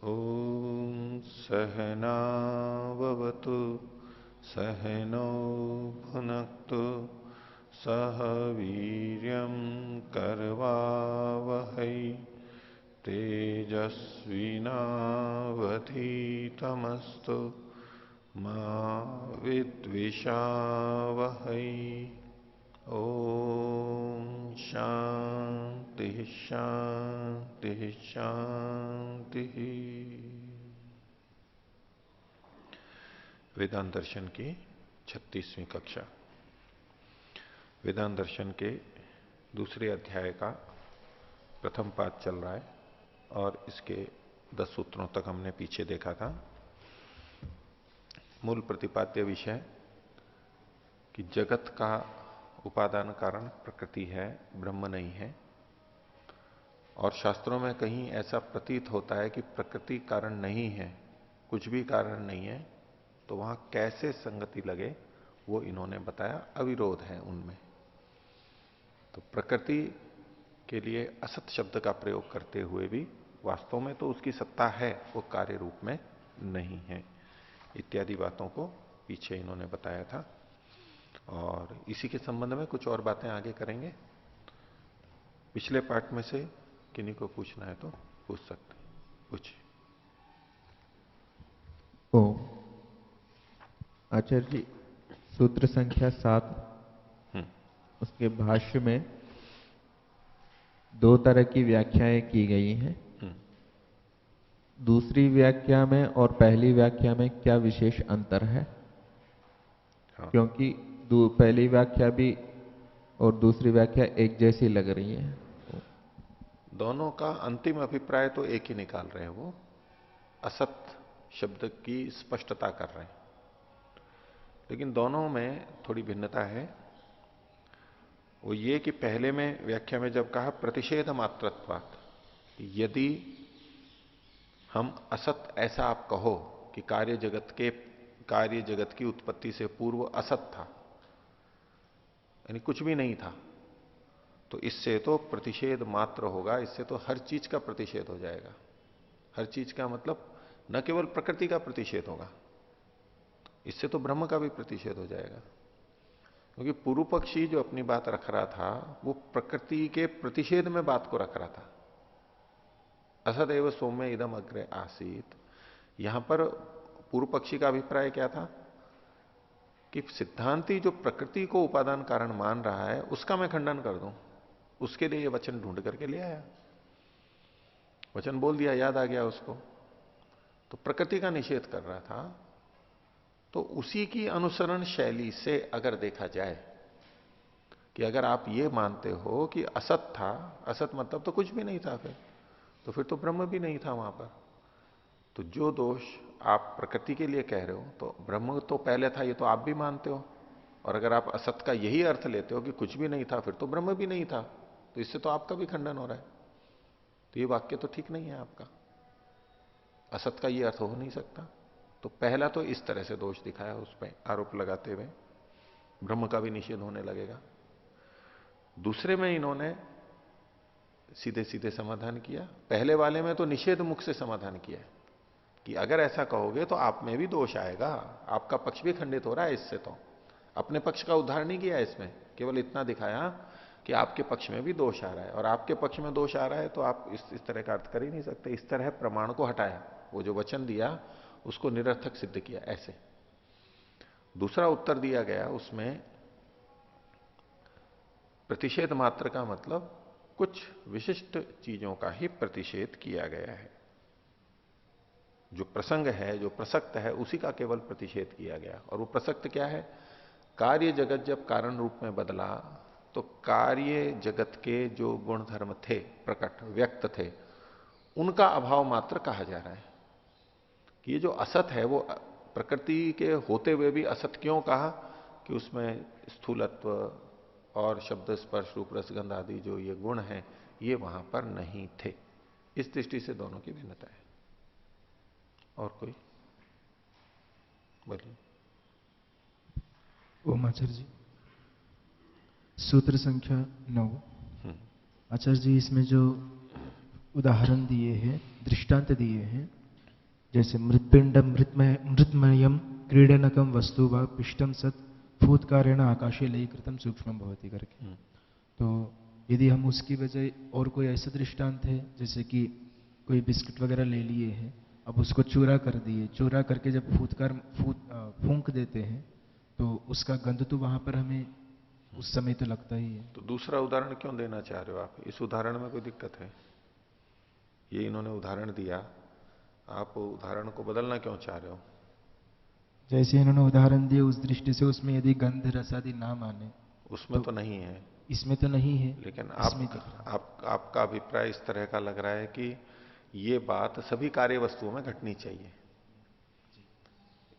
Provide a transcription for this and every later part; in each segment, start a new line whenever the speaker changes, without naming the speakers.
ॐ सहनाववतु सहनौ भुनक्तु सह वीर्यं करवावहै तेजस्विनावधीतमस्तु मा विद्विषावहै। ओम शांति शांति शांति। वेदांत दर्शन की 36वीं कक्षा। वेदांत दर्शन के दूसरे अध्याय का प्रथम पाठ चल रहा है और इसके 10 सूत्रों तक हमने पीछे देखा था। मूल प्रतिपाद्य विषय कि जगत का उपादान कारण प्रकृति है, ब्रह्म नहीं है। और शास्त्रों में कहीं ऐसा प्रतीत होता है कि प्रकृति कारण नहीं है, कुछ भी कारण नहीं है, तो वहां कैसे संगति लगे वो इन्होंने बताया। अविरोध है उनमें। तो प्रकृति के लिए असत शब्द का प्रयोग करते हुए भी वास्तव में तो उसकी सत्ता है, वो कार्य रूप में नहीं है, इत्यादि बातों को पीछे इन्होंने बताया था। और इसी के संबंध में कुछ और बातें आगे करेंगे। पिछले पाठ में से किन्हीं को पूछना है तो पूछ सकते हैं। पूछिए।
ओम आचार्य जी, सूत्र संख्या 7 उसके भाष्य में 2 तरह की व्याख्याएं की गई हैं। दूसरी व्याख्या में और पहली व्याख्या में क्या विशेष अंतर है? हाँ। क्योंकि पहली व्याख्या भी और दूसरी व्याख्या एक जैसी लग रही है।
दोनों का अंतिम अभिप्राय तो एक ही निकाल रहे हैं, वो असत शब्द की स्पष्टता कर रहे हैं, लेकिन दोनों में थोड़ी भिन्नता है। वो ये कि पहले में व्याख्या में जब कहा प्रतिषेध मात्रत्वात्, यदि हम असत ऐसा आप कहो कि कार्य जगत की उत्पत्ति से पूर्व असत था, यानी कुछ भी नहीं था, तो इससे तो प्रतिषेध मात्र होगा, इससे तो हर चीज का प्रतिषेध हो जाएगा। हर चीज का मतलब न केवल प्रकृति का प्रतिषेध होगा, इससे तो ब्रह्म का भी प्रतिषेध हो जाएगा। क्योंकि पूर्व पक्षी जो अपनी बात रख रहा था वो प्रकृति के प्रतिषेध में बात को रख रहा था। असदैव सौम्य इदम अग्रे आसीत। यहां पर पूर्व पक्षी का अभिप्राय क्या था कि सिद्धांती जो प्रकृति को उपादान कारण मान रहा है उसका मैं खंडन कर दूं, उसके लिए ये वचन ढूंढ करके ले आया, वचन बोल दिया, याद आ गया उसको। तो प्रकृति का निषेध कर रहा था, तो उसी की अनुसरण शैली से अगर देखा जाए कि अगर आप ये मानते हो कि असत था, असत मतलब तो कुछ भी नहीं था, फिर तो ब्रह्म भी नहीं था वहां पर। तो जो दोष आप प्रकृति के लिए कह रहे हो, तो ब्रह्म तो पहले था, ये तो आप भी मानते हो। और अगर आप असत का यही अर्थ लेते हो कि कुछ भी नहीं था, फिर तो ब्रह्म भी नहीं था, तो इससे तो आपका भी खंडन हो रहा है। तो ये वाक्य तो ठीक नहीं है आपका, असत का ये अर्थ हो नहीं सकता। तो पहला तो इस तरह से दोष दिखाया, उस पर आरोप लगाते हुए ब्रह्म का भी निषेध होने लगेगा। दूसरे में इन्होंने सीधे सीधे समाधान किया। पहले वाले में तो निषेध मुख से समाधान किया है कि अगर ऐसा कहोगे तो आप में भी दोष आएगा, आपका पक्ष भी खंडित हो रहा है इससे। तो अपने पक्ष का उद्धार नहीं किया इसमें, केवल इतना दिखाया कि आपके पक्ष में भी दोष आ रहा है, और आपके पक्ष में दोष आ रहा है तो आप इस तरह का अर्थ कर ही नहीं सकते। इस तरह प्रमाण को हटाया, वो जो वचन दिया उसको निरर्थक सिद्ध किया ऐसे। दूसरा उत्तर दिया गया, उसमें प्रतिषेध मात्र का मतलब कुछ विशिष्ट चीजों का ही प्रतिषेध किया गया है। जो प्रसंग है, जो प्रसक्त है, उसी का केवल प्रतिषेध किया गया। और वो प्रसक्त क्या है? कार्य जगत जब कारण रूप में बदला तो कार्य जगत के जो गुण धर्म थे, प्रकट व्यक्त थे, उनका अभाव मात्र कहा जा रहा है। कि ये जो असत है वो प्रकृति के होते हुए भी असत क्यों कहा? कि उसमें स्थूलत्व और शब्द स्पर्श रूप रसगंध आदि जो ये गुण हैं, ये वहां पर नहीं थे। इस दृष्टि से दोनों की भिन्नता है। और कोई बोलिए।
ओम आचार्य जी, सूत्र संख्या 9। आचार्य जी, इसमें जो उदाहरण दिए हैं, दृष्टांत दिए हैं, जैसे मृत्पिंड मृतमयम क्रीडनकम वस्तु व पिष्टम सत फूतकारेण आकाशे लयीकृतम सूक्ष्म भवति करके। तो यदि हम उसकी बजाय और कोई ऐसा दृष्टांत है, जैसे कि कोई बिस्किट वगैरह ले लिए हैं, अब उसको चूरा कर दिए, चूरा करके जब फूंक देते हैं तो उसका गंध तो वहां पर हमें उस समय तो लगता ही है।
तो दूसरा उदाहरण क्यों देना चाह रहे हो आप? इस उदाहरण में कोई दिक्कत है? ये इन्होंने उदाहरण दिया, आप उदाहरण को बदलना क्यों चाह रहे हो?
जैसे इन्होंने उदाहरण दिए उस दृष्टि से उसमें यदि गंध रस आदि ना माने,
उसमें तो नहीं है,
इसमें तो नहीं है,
लेकिन आपका अभिप्राय इस तरह का लग रहा है कि ये बात सभी कार्य वस्तुओं में घटनी चाहिए।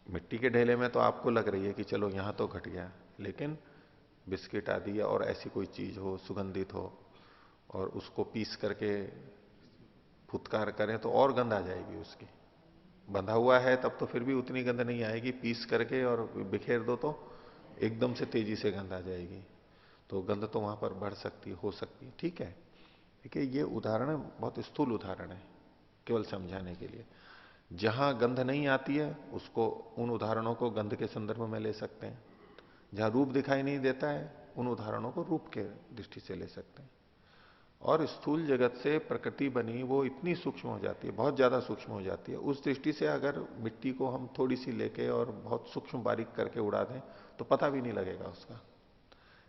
मिट्टी के ढेले में तो आपको लग रही है कि चलो यहां तो घट गया, लेकिन बिस्किट आदि और ऐसी कोई चीज हो सुगंधित हो और उसको पीस करके फुटकार करें तो और गंध आ जाएगी उसकी। बंधा हुआ है तब तो फिर भी उतनी गंध नहीं आएगी, पीस करके और बिखेर दो तो एकदम से तेजी से गंध आ जाएगी। तो गंध तो वहां पर बढ़ सकती हो सकती है, ठीक है। देखिए ये उदाहरण बहुत स्थूल उदाहरण है, केवल समझाने के लिए। जहां गंध नहीं आती है उसको, उन उदाहरणों को गंध के संदर्भ में ले सकते हैं। जहां रूप दिखाई नहीं देता है उन उदाहरणों को रूप के दृष्टि से ले सकते हैं। और स्थूल जगत से प्रकृति बनी वो इतनी सूक्ष्म हो जाती है, बहुत ज्यादा सूक्ष्म हो जाती है। उस दृष्टि से अगर मिट्टी को हम थोड़ी सी लेके और बहुत सूक्ष्म बारीक करके उड़ा दें तो पता भी नहीं लगेगा उसका।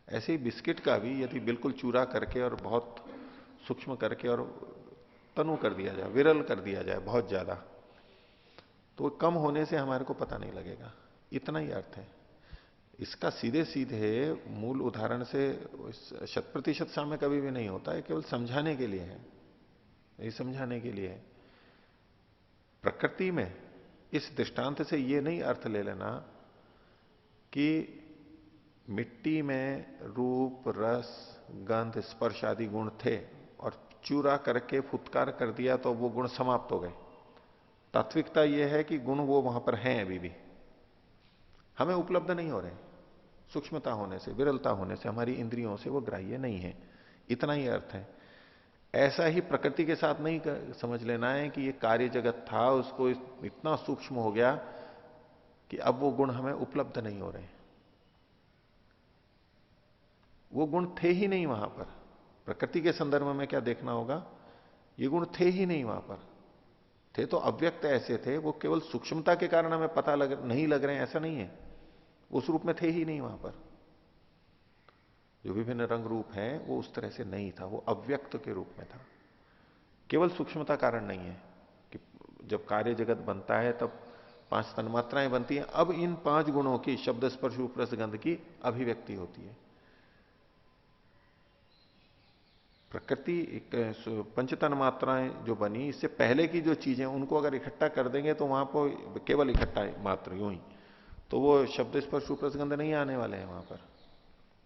ऐसे ही बिस्किट का भी यदि बिल्कुल चूरा करके और बहुत सूक्ष्म करके और तनु कर दिया जाए, विरल कर दिया जाए बहुत ज्यादा, तो कम होने से हमारे को पता नहीं लगेगा। इतना ही अर्थ है इसका। सीधे सीधे मूल उदाहरण से 100% साम्य कभी भी नहीं होता है, केवल समझाने के लिए है। ये समझाने के लिए है। प्रकृति में इस दृष्टांत से ये नहीं अर्थ ले लेना कि मिट्टी में रूप रस गंध स्पर्श आदि गुण थे और चूरा करके फुटकार कर दिया तो वो गुण समाप्त हो गए। तात्विकता यह है कि गुण वो वहां पर हैं, अभी भी हमें उपलब्ध नहीं हो रहे, सूक्ष्मता होने से, विरलता होने से, हमारी इंद्रियों से वो ग्राह्य नहीं है। इतना ही अर्थ है। ऐसा ही प्रकृति के साथ नहीं समझ लेना है कि ये कार्य जगत था, उसको इतना सूक्ष्म हो गया कि अब वो गुण हमें उपलब्ध नहीं हो रहे। वो गुण थे ही नहीं वहां पर। प्रकृति के संदर्भ में क्या देखना होगा, ये गुण थे ही नहीं वहां पर। थे तो अव्यक्त ऐसे थे, वो केवल सूक्ष्मता के कारण हमें पता नहीं लग रहे हैं, ऐसा नहीं है। उस रूप में थे ही नहीं वहां पर। जो विभिन्न रंग रूप है वो उस तरह से नहीं था, वो अव्यक्त के रूप में था। केवल सूक्ष्मता कारण नहीं है कि जब कार्य जगत बनता है तब 5 तन्मात्राएं बनती हैं। अब इन 5 गुणों की, शब्द स्पर्श रूप रस गंध की अभिव्यक्ति होती है। प्रकृति पंच तन्मात्राएं जो बनी, इससे पहले की जो चीजें उनको अगर इकट्ठा कर देंगे तो वहां पर केवल इकट्ठा मात्र यूं ही, तो वो शब्द स्पर्श रूप रस गंध नहीं आने वाले हैं वहां पर।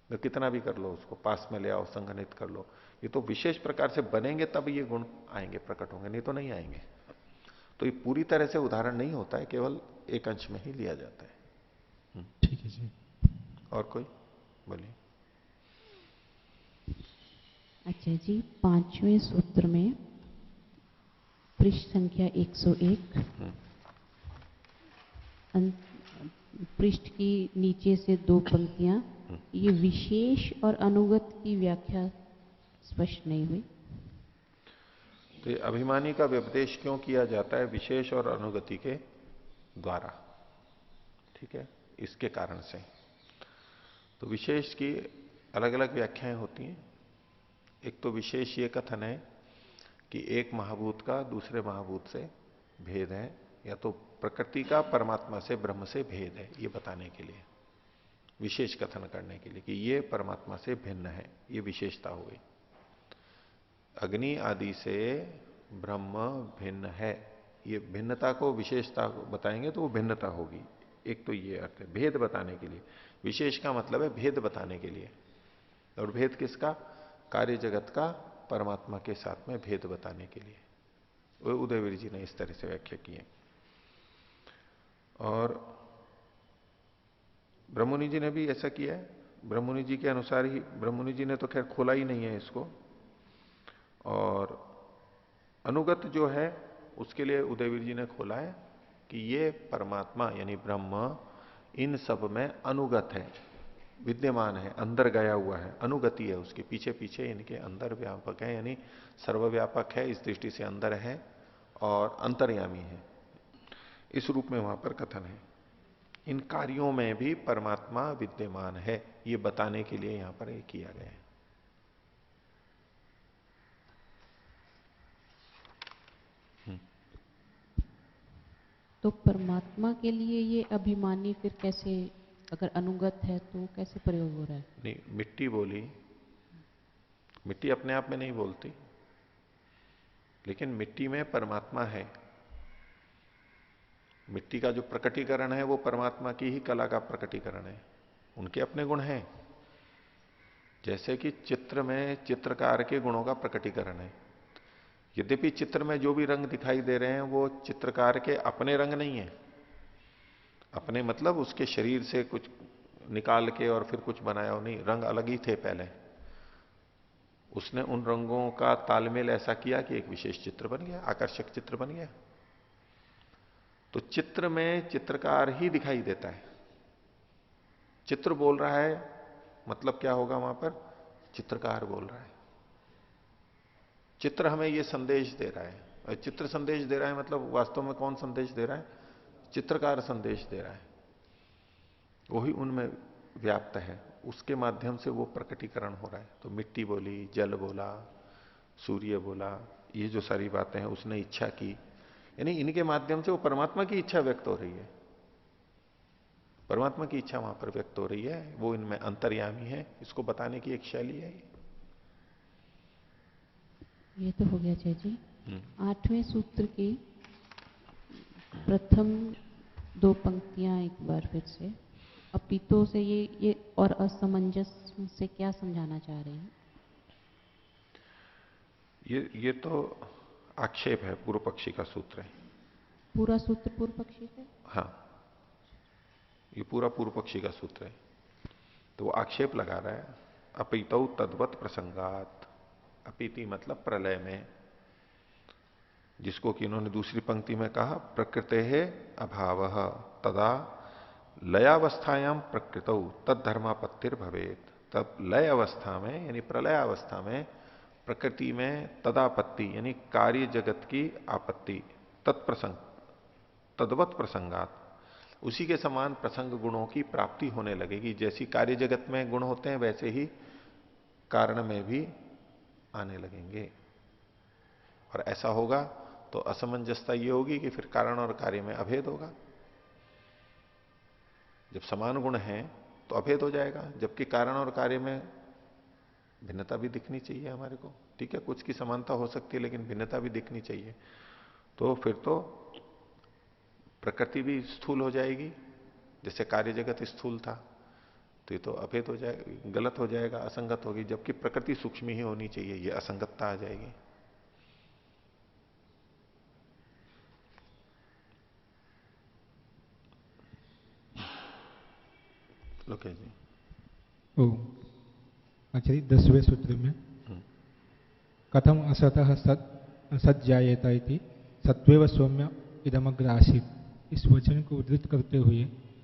तो कितना भी कर लो, उसको पास में ले आओ, संघनित कर लो, ये तो विशेष प्रकार से बनेंगे तब ये गुण आएंगे, प्रकट होंगे, नहीं तो नहीं आएंगे। तो ये पूरी तरह से उदाहरण नहीं होता है, केवल एक अंश में ही लिया जाता है।
ठीक है जी।
और कोई बोलिए।
अच्छा जी, 5वें सूत्र में पृष्ठ संख्या 101, पृष्ठ की नीचे से 2 पंक्तियां, ये विशेष और अनुगत की व्याख्या स्पष्ट नहीं हुई।
तो ये अभिमानी का व्यपदेश क्यों किया जाता है? विशेष और अनुगति के द्वारा, ठीक है, इसके कारण से। तो विशेष की अलग अलग व्याख्याएं होती हैं। एक तो विशेष ये कथन है कि एक महाभूत का दूसरे महाभूत से भेद है, या तो प्रकृति का परमात्मा से, ब्रह्म से भेद है, ये बताने के लिए, विशेष कथन करने के लिए कि ये परमात्मा से भिन्न है, ये विशेषता हो गई। अग्नि आदि से ब्रह्म भिन्न है, ये भिन्नता को, विशेषता को बताएंगे तो वो भिन्नता होगी। एक तो ये अर्थ है, भेद बताने के लिए। विशेष का मतलब है भेद बताने के लिए। और भेद किसका? कार्य जगत का परमात्मा के साथ में भेद बताने के लिए। उदयवीर जी ने इस तरह से व्याख्या की है। और ब्रह्ममुनि जी ने भी ऐसा किया है। ब्रह्ममुनि जी के अनुसार ही, ब्रह्ममुनि जी ने तो खैर खोला ही नहीं है इसको। और अनुगत जो है उसके लिए उदयवीर जी ने खोला है कि ये परमात्मा यानी ब्रह्म इन सब में अनुगत है, विद्यमान है, अंदर गया हुआ है, अनुगति है उसके पीछे पीछे, इनके अंदर व्यापक है, यानी सर्वव्यापक है, इस दृष्टि से अंदर है और अंतर्यामी है, इस रूप में वहां पर कथन है। इन कार्यों में भी परमात्मा विद्यमान है, ये बताने के लिए यहां पर ये किया गया है।
तो परमात्मा के लिए ये अभिमानी फिर कैसे, अगर अनुगत है तो कैसे प्रयोग हो रहा है?
नहीं, मिट्टी बोली, मिट्टी अपने आप में नहीं बोलती, लेकिन मिट्टी में परमात्मा है। मिट्टी का जो प्रकटीकरण है वो परमात्मा की ही कला का प्रकटीकरण है, उनके अपने गुण हैं। जैसे कि चित्र में चित्रकार के गुणों का प्रकटीकरण है। यद्यपि चित्र में जो भी रंग दिखाई दे रहे हैं वो चित्रकार के अपने रंग नहीं है, अपने मतलब उसके शरीर से कुछ निकाल के और फिर कुछ बनाया हो, नहीं, रंग अलग ही थे पहले, उसने उन रंगों का तालमेल ऐसा किया कि एक विशेष चित्र बन गया, आकर्षक चित्र बन गया। तो चित्र में चित्रकार ही दिखाई देता है। चित्र बोल रहा है मतलब क्या होगा वहां पर? चित्रकार बोल रहा है। चित्र हमें यह संदेश दे रहा है, और चित्र संदेश दे रहा है मतलब वास्तव में कौन संदेश दे रहा है? चित्रकार संदेश दे रहा है, वही उनमें व्याप्त है, उसके माध्यम से वो प्रकटीकरण हो रहा है। तो मिट्टी बोली, जल बोला, सूर्य बोला, ये जो सारी बातें हैं, उसने इच्छा की, यानी इनके माध्यम से वो परमात्मा की इच्छा व्यक्त हो रही है। परमात्मा की इच्छा वहां पर व्यक्त हो रही है, वो इनमें अंतर्यामी है, इसको बताने की एक शैली है
ये तो हो गया जय जी। 8वें सूत्र की प्रथम 2 पंक्तियां एक बार फिर से, अपितो से ये और असमंजस से क्या समझाना चाह रहे हैं?
ये तो आक्षेप है, पूर्व पक्षी का सूत्र है।
पूरा सूत्र पूर्व पक्षी का?
हाँ, ये पूरा पूर्व पक्षी का सूत्र है। तो वो आक्षेप लगा रहा है, अपितौ तद्वत प्रसंगात। अपीति मतलब प्रलय में, जिसको कि इन्होंने दूसरी पंक्ति में कहा, प्रकृते है अभाव तदा लयावस्थायाम प्रकृतौ तद धर्मापत्तिर भवेत। तब लय अवस्था में यानी प्रलय अवस्था में प्रकृति में तदापत्ति यानी कार्य जगत की आपत्ति, तत्प्रसंग तद्वत प्रसंगात, उसी के समान प्रसंग गुणों की प्राप्ति होने लगेगी। जैसी कार्य जगत में गुण होते हैं वैसे ही कारण में भी आने लगेंगे। और ऐसा होगा तो असमंजसता यह होगी कि फिर कारण और कार्य में अभेद होगा। जब समान गुण हैं तो अभेद हो जाएगा, जबकि कारण और कार्य में भिन्नता भी दिखनी चाहिए हमारे को। ठीक है, कुछ की समानता हो सकती है लेकिन भिन्नता भी दिखनी चाहिए। तो फिर तो प्रकृति भी स्थूल हो जाएगी, जैसे कार्य जगत स्थूल था, तो ये तो अभेद हो जाएगा, गलत हो जाएगा, असंगत होगी। जबकि प्रकृति सूक्ष्म ही होनी चाहिए, ये असंगतता आ जाएगी। लोके जी
ओ अच्छा, 10वें सूत्र में कथम असतः सत जायेत इति सत्वेव सौम्य इदमग्र आसीत, इस वचन को उद्धृत करते हुए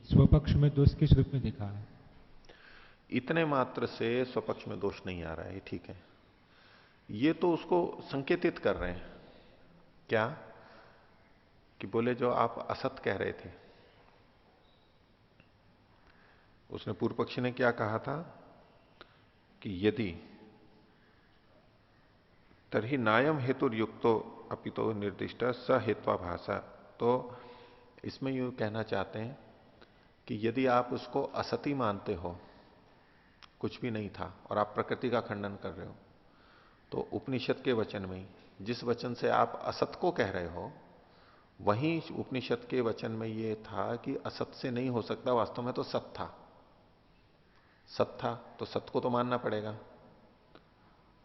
स्वपक्ष में दोष किस रूप में दिखा है?
इतने मात्र से स्वपक्ष में दोष नहीं आ रहा है, ये ठीक है। ये तो उसको संकेतित कर रहे हैं क्या, कि बोले जो आप असत कह रहे थे, उसने पूर्व पक्षी ने क्या कहा था कि यदि तरही नायम हेतु युक्तो अपितो निर्दिष्ट स हेत्वा भाषा। तो इसमें यूं कहना चाहते हैं कि यदि आप उसको असती मानते हो, कुछ भी नहीं था, और आप प्रकृति का खंडन कर रहे हो, तो उपनिषद के वचन में जिस वचन से आप असत को कह रहे हो, वहीं उपनिषद के वचन में यह था कि असत से नहीं हो सकता, वास्तव में तो सत था। सत था तो सत को तो मानना पड़ेगा,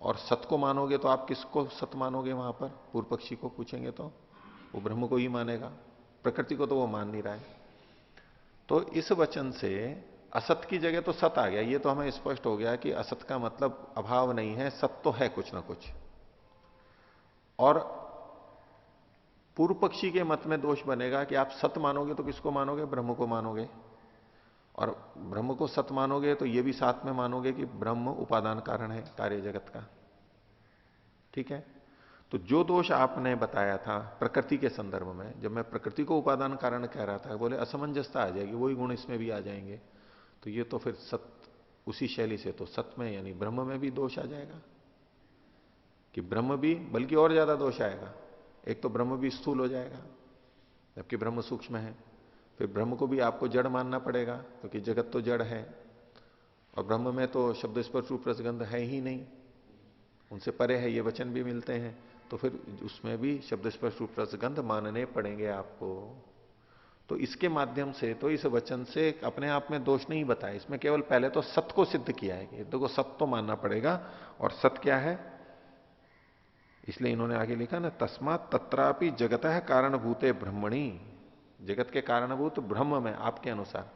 और सत को मानोगे तो आप किसको सत मानोगे? वहां पर पूर्व पक्षी को पूछेंगे तो वो ब्रह्म को ही मानेगा, प्रकृति को तो वो मान नहीं रहा है। तो इस वचन से असत की जगह तो सत आ गया, ये तो हमें स्पष्ट हो गया कि असत का मतलब अभाव नहीं है, सत तो है कुछ ना कुछ। और पूर्व पक्षी के मत में दोष बनेगा कि आप सत मानोगे तो किसको मानोगे? ब्रह्म को मानोगे। और ब्रह्म को सत मानोगे तो ये भी साथ में मानोगे कि ब्रह्म उपादान कारण है कार्य जगत का। ठीक है? तो जो दोष आपने बताया था प्रकृति के संदर्भ में, जब मैं प्रकृति को उपादान कारण कह रहा था, बोले असमंजसता आ जाएगी, वही गुण इसमें भी आ जाएंगे, तो ये तो फिर सत्य उसी शैली से तो सत्य में यानी ब्रह्म में भी दोष आ जाएगा कि ब्रह्म भी, बल्कि और ज्यादा दोष आएगा। एक तो ब्रह्म भी स्थूल हो जाएगा जबकि ब्रह्म सूक्ष्म है। फिर ब्रह्म को भी आपको जड़ मानना पड़ेगा क्योंकि जगत तो जड़ है और ब्रह्म में तो शब्द स्पर्श रूप रसगंध है ही नहीं, उनसे परे है, ये वचन भी मिलते हैं। तो फिर उसमें भी शब्द स्पर्श रूप रसगंध मानने पड़ेंगे आपको। तो इसके माध्यम से, तो इस वचन से अपने आप में दोष नहीं बताया, इसमें केवल पहले तो सत्य को सिद्ध किया है कि देखो सत्य तो मानना पड़ेगा। और सत्य क्या है? इसलिए इन्होंने आगे लिखा ना, तस्मात् तत्रापि जगतः कारणभूते ब्रह्मणि, जगत के कारणभूत ब्रह्म में आपके अनुसार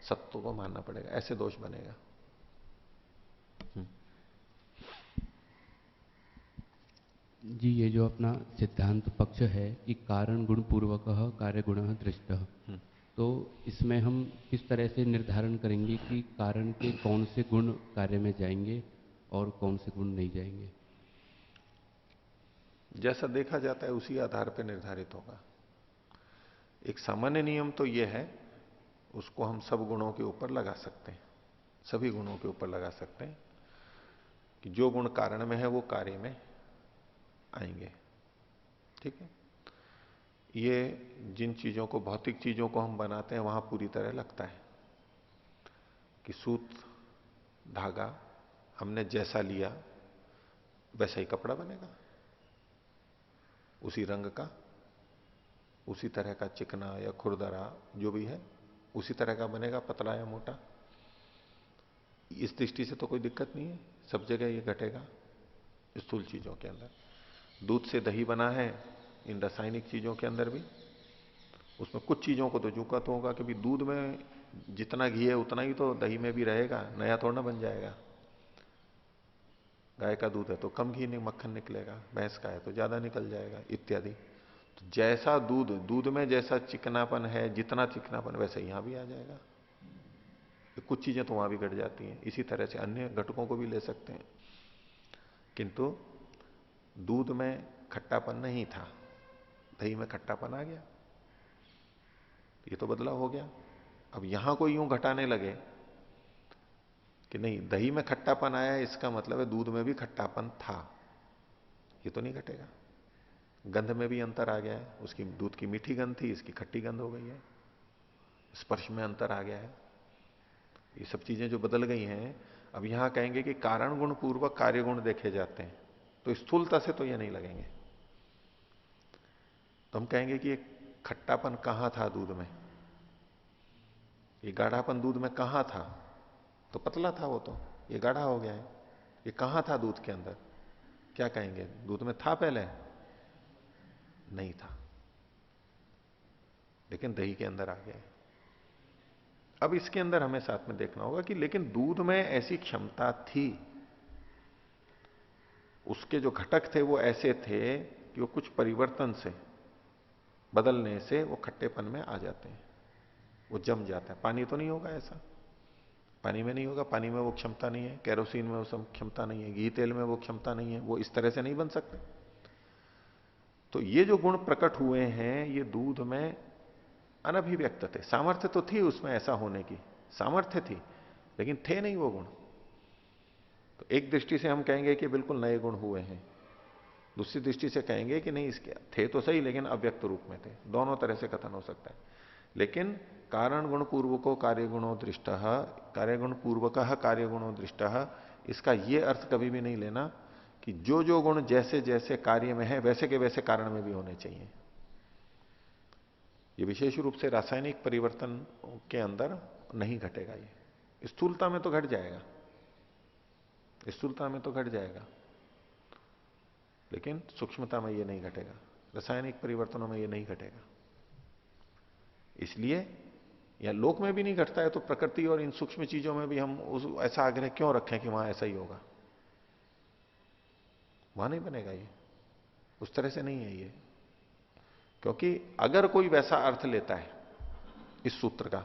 सत्य को मानना पड़ेगा, ऐसे दोष बनेगा।
जी, ये जो अपना सिद्धांत पक्ष है कि कारण गुण पूर्वक कार्य गुण दृष्ट, तो इसमें हम किस तरह से निर्धारण करेंगे कि कारण के कौन से गुण कार्य में जाएंगे और कौन से गुण नहीं जाएंगे?
जैसा देखा जाता है उसी आधार पर निर्धारित होगा। एक सामान्य नियम तो यह है, उसको हम सब गुणों के ऊपर लगा सकते हैं, सभी गुणों के ऊपर लगा सकते हैं कि जो गुण कारण में है वो कार्य में आएंगे। ठीक है? ये जिन चीजों को, भौतिक चीजों को हम बनाते हैं वहां पूरी तरह लगता है कि सूत धागा हमने जैसा लिया वैसा ही कपड़ा बनेगा, उसी रंग का, उसी तरह का चिकना या खुरदरा जो भी है उसी तरह का बनेगा, पतला या मोटा। इस दृष्टि से तो कोई दिक्कत नहीं है, सब जगह ये घटेगा स्थूल चीजों के अंदर। दूध से दही बना है, इन रासायनिक चीजों के अंदर भी उसमें कुछ चीजों को तो झुका तो होगा कि दूध में जितना घी है उतना ही तो दही में भी रहेगा, नया थोड़ा ना बन जाएगा। गाय का दूध है तो कम घी मक्खन निकलेगा, भैंस का है तो ज्यादा निकल जाएगा इत्यादि। तो जैसा दूध में जैसा चिकनापन है, जितना चिकनापन वैसा यहां भी आ जाएगा। तो कुछ चीजें तो वहां भी घट जाती हैं, इसी तरह से अन्य घटकों को भी ले सकते हैं। किंतु दूध में खट्टापन नहीं था, दही में खट्टापन आ गया, ये तो बदलाव हो गया। अब यहां कोई यूं घटाने लगे कि नहीं दही में खट्टापन आया, इसका मतलब है दूध में भी खट्टापन था, ये तो नहीं घटेगा। गंध में भी अंतर आ गया है, उसकी दूध की मीठी गंध थी, इसकी खट्टी गंध हो गई है। स्पर्श में अंतर आ गया है, ये सब चीजें जो बदल गई हैं। अब यहां कहेंगे कि कारण गुण पूर्वक कार्य गुण देखे जाते हैं, तो स्थूलता से तो ये नहीं लगेंगे। तो हम कहेंगे कि ये खट्टापन कहां था दूध में, ये गाढ़ापन दूध में कहां था, तो पतला था वो, तो ये गाढ़ा हो गया है। ये कहां था दूध के अंदर, क्या कहेंगे? दूध में था पहले? नहीं था, लेकिन दही के अंदर आ गया। अब इसके अंदर हमें साथ में देखना होगा कि लेकिन दूध में ऐसी क्षमता थी, उसके जो घटक थे वो ऐसे थे कि वो कुछ परिवर्तन से, बदलने से वो खट्टेपन में आ जाते हैं, वो जम जाता है। पानी तो नहीं होगा ऐसा, पानी में नहीं होगा, पानी में वो क्षमता नहीं है, केरोसिन में वो सब क्षमता नहीं है, घी तेल में वो क्षमता नहीं है, वो इस तरह से नहीं बन सकते। तो ये जो गुण प्रकट हुए हैं ये दूध में अनभिव्यक्त थे। सामर्थ्य तो थी उसमें ऐसा होने की, सामर्थ्य थी, लेकिन थे नहीं वो गुण। तो एक दृष्टि से हम कहेंगे कि बिल्कुल नए गुण हुए हैं, दूसरी दृष्टि से कहेंगे कि नहीं इसके थे तो सही लेकिन अव्यक्त रूप में थे। दोनों तरह से कथन हो सकता है। लेकिन कारण गुण पूर्वको कार्य गुणों दृष्ट, कार्य गुण पूर्वक कार्य गुणों दृष्ट, इसका यह अर्थ कभी भी नहीं लेना कि जो जो गुण जैसे जैसे कार्य में है वैसे के वैसे कारण में भी होने चाहिए। ये विशेष रूप से रासायनिक परिवर्तन के अंदर नहीं घटेगा। ये स्थूलता में तो घट जाएगा, स्थूलता में तो घट जाएगा, लेकिन सूक्ष्मता में ये नहीं घटेगा, रासायनिक परिवर्तनों में ये नहीं घटेगा। इसलिए या लोक में भी नहीं घटता है तो प्रकृति और इन सूक्ष्म चीजों में भी हम ऐसा आग्रह क्यों रखें कि वहां ऐसा ही होगा? वहां नहीं बनेगा ये, उस तरह से नहीं है ये। क्योंकि अगर कोई वैसा अर्थ लेता है इस सूत्र का,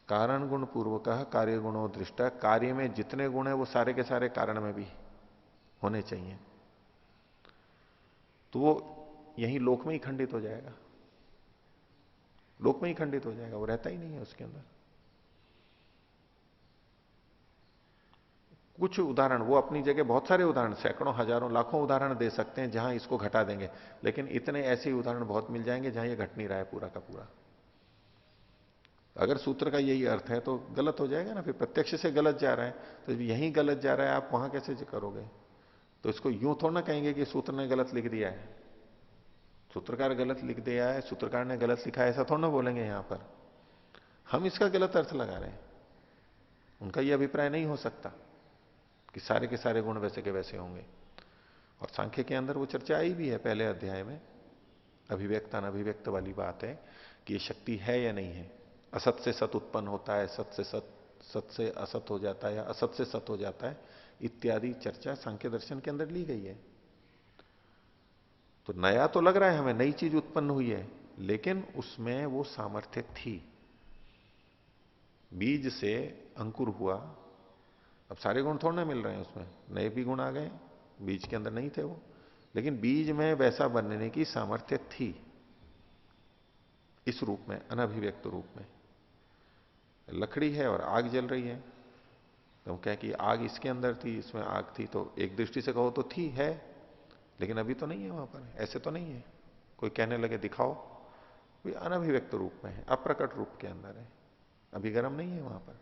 कारण गुण पूर्वक कार्य गुणों दृष्ट, कार्य में जितने गुण है वो सारे के सारे कारण में भी होने चाहिए, तो वो यही लोक में ही खंडित हो जाएगा, लोक में ही खंडित हो जाएगा, वो रहता ही नहीं है उसके अंदर। कुछ उदाहरण, वो अपनी जगह बहुत सारे उदाहरण, सैकड़ों हजारों लाखों उदाहरण दे सकते हैं जहां इसको घटा देंगे, लेकिन इतने ऐसे ही उदाहरण बहुत मिल जाएंगे जहां ये घट नहीं रहा है पूरा का पूरा। अगर सूत्र का यही अर्थ है तो गलत हो जाएगा ना, फिर प्रत्यक्ष से गलत जा रहा है, तो यही गलत जा रहा है, आप वहां कैसे करोगे? तो इसको यूं थोड़ा ना कहेंगे कि सूत्र ने गलत लिख दिया है, सूत्रकार गलत लिख दिया है, सूत्रकार ने गलत लिखा है, ऐसा थोड़ा ना बोलेंगे यहां पर। हम इसका गलत अर्थ लगा रहे हैं, उनका यह अभिप्राय नहीं हो सकता कि सारे के सारे गुण वैसे के वैसे होंगे। और सांख्य के अंदर वो चर्चा आई भी है पहले अध्याय में, अभिव्यक्त अनभिव्यक्त वाली बात है कि ये शक्ति है या नहीं है, असत से सत उत्पन्न होता है, सत से असत हो जाता है, या असत से सत हो जाता है, इत्यादि चर्चा सांख्य दर्शन के अंदर ली गई है। तो नया तो लग रहा है हमें, नई चीज उत्पन्न हुई है, लेकिन उसमें वो सामर्थ्य थी। बीज से अंकुर हुआ, अब सारे गुण थोड़ा ना मिल रहे हैं उसमें, नए भी गुण आ गए, बीज के अंदर नहीं थे वो, लेकिन बीज में वैसा बनने की सामर्थ्य थी इस रूप में, अनभिव्यक्त रूप में। लकड़ी है और आग जल रही है, तो कहें कि आग इसके अंदर थी, इसमें आग थी, तो एक दृष्टि से कहो तो थी, है, लेकिन अभी तो नहीं है वहां पर, ऐसे तो नहीं है। कोई कहने लगे दिखाओ, कोई अनभिव्यक्त रूप में है, अप्रकट रूप के अंदर है, अभी गर्म नहीं है वहां पर,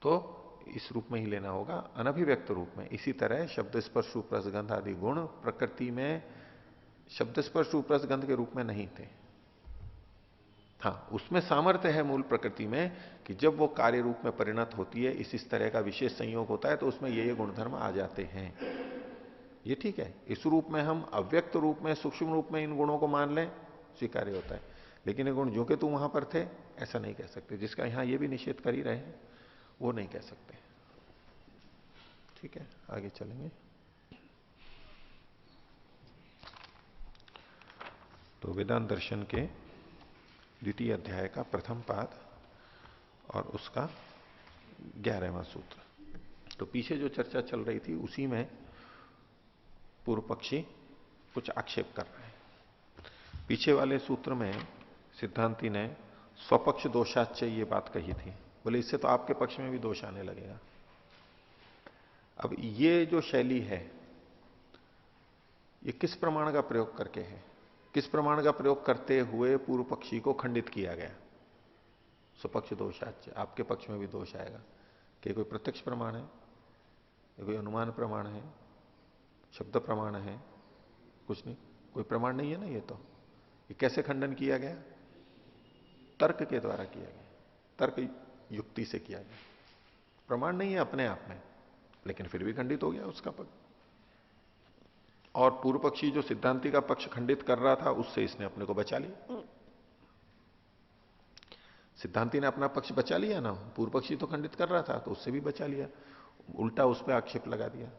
तो इस रूप में ही लेना होगा, अनभिव्यक्त रूप में। इसी तरह शब्द स्पर्श रूप रस गंध आदि गुण प्रकृति में शब्द स्पर्श रूप रस गंध के रूप में नहीं थे। हाँ, उसमें सामर्थ्य है मूल प्रकृति में कि जब वो कार्य रूप में परिणत होती है, इस तरह का विशेष संयोग होता है, तो उसमें ये गुणधर्म आ जाते हैं, ये ठीक है। इस रूप में हम अव्यक्त रूप में, सूक्ष्म रूप में इन गुणों को मान लें, स्वीकार्य होता है, लेकिन ये गुण जो कि तुम वहां पर थे ऐसा नहीं कह सकते, जिसका यहां ये भी निषेध कर ही रहे हैं, वो नहीं कह सकते। ठीक है, आगे चलेंगे। तो वेदांत दर्शन के द्वितीय अध्याय का प्रथम पाद और उसका 11वां सूत्र। तो पीछे जो चर्चा चल रही थी उसी में पूर्व पक्षी कुछ आक्षेप कर रहे हैं। पीछे वाले सूत्र में सिद्धांती ने स्वपक्ष दोषाच्य ये बात कही थी, बोले इससे तो आपके पक्ष में भी दोष आने लगेगा। अब ये जो शैली है ये किस प्रमाण का प्रयोग करके है, किस प्रमाण का प्रयोग करते हुए पूर्व पक्षी को खंडित किया गया? स्वपक्ष दोषाच्य, आपके पक्ष में भी दोष आएगा कि कोई प्रत्यक्ष प्रमाण है, कोई अनुमान प्रमाण है, शब्द प्रमाण है, कुछ नहीं, कोई प्रमाण नहीं है ना। ये कैसे खंडन किया गया? तर्क के द्वारा किया गया, तर्क युक्ति से किया गया, प्रमाण नहीं है अपने आप में, लेकिन फिर भी खंडित हो गया उसका पक्ष। और पूर्व पक्षी जो सिद्धांति का पक्ष खंडित कर रहा था उससे इसने अपने को बचा लिया। सिद्धांति ने अपना पक्ष बचा लिया ना, पूर्व पक्षी तो खंडित कर रहा था तो उससे भी बचा लिया, उल्टा उस पर आक्षेप लगा दिया।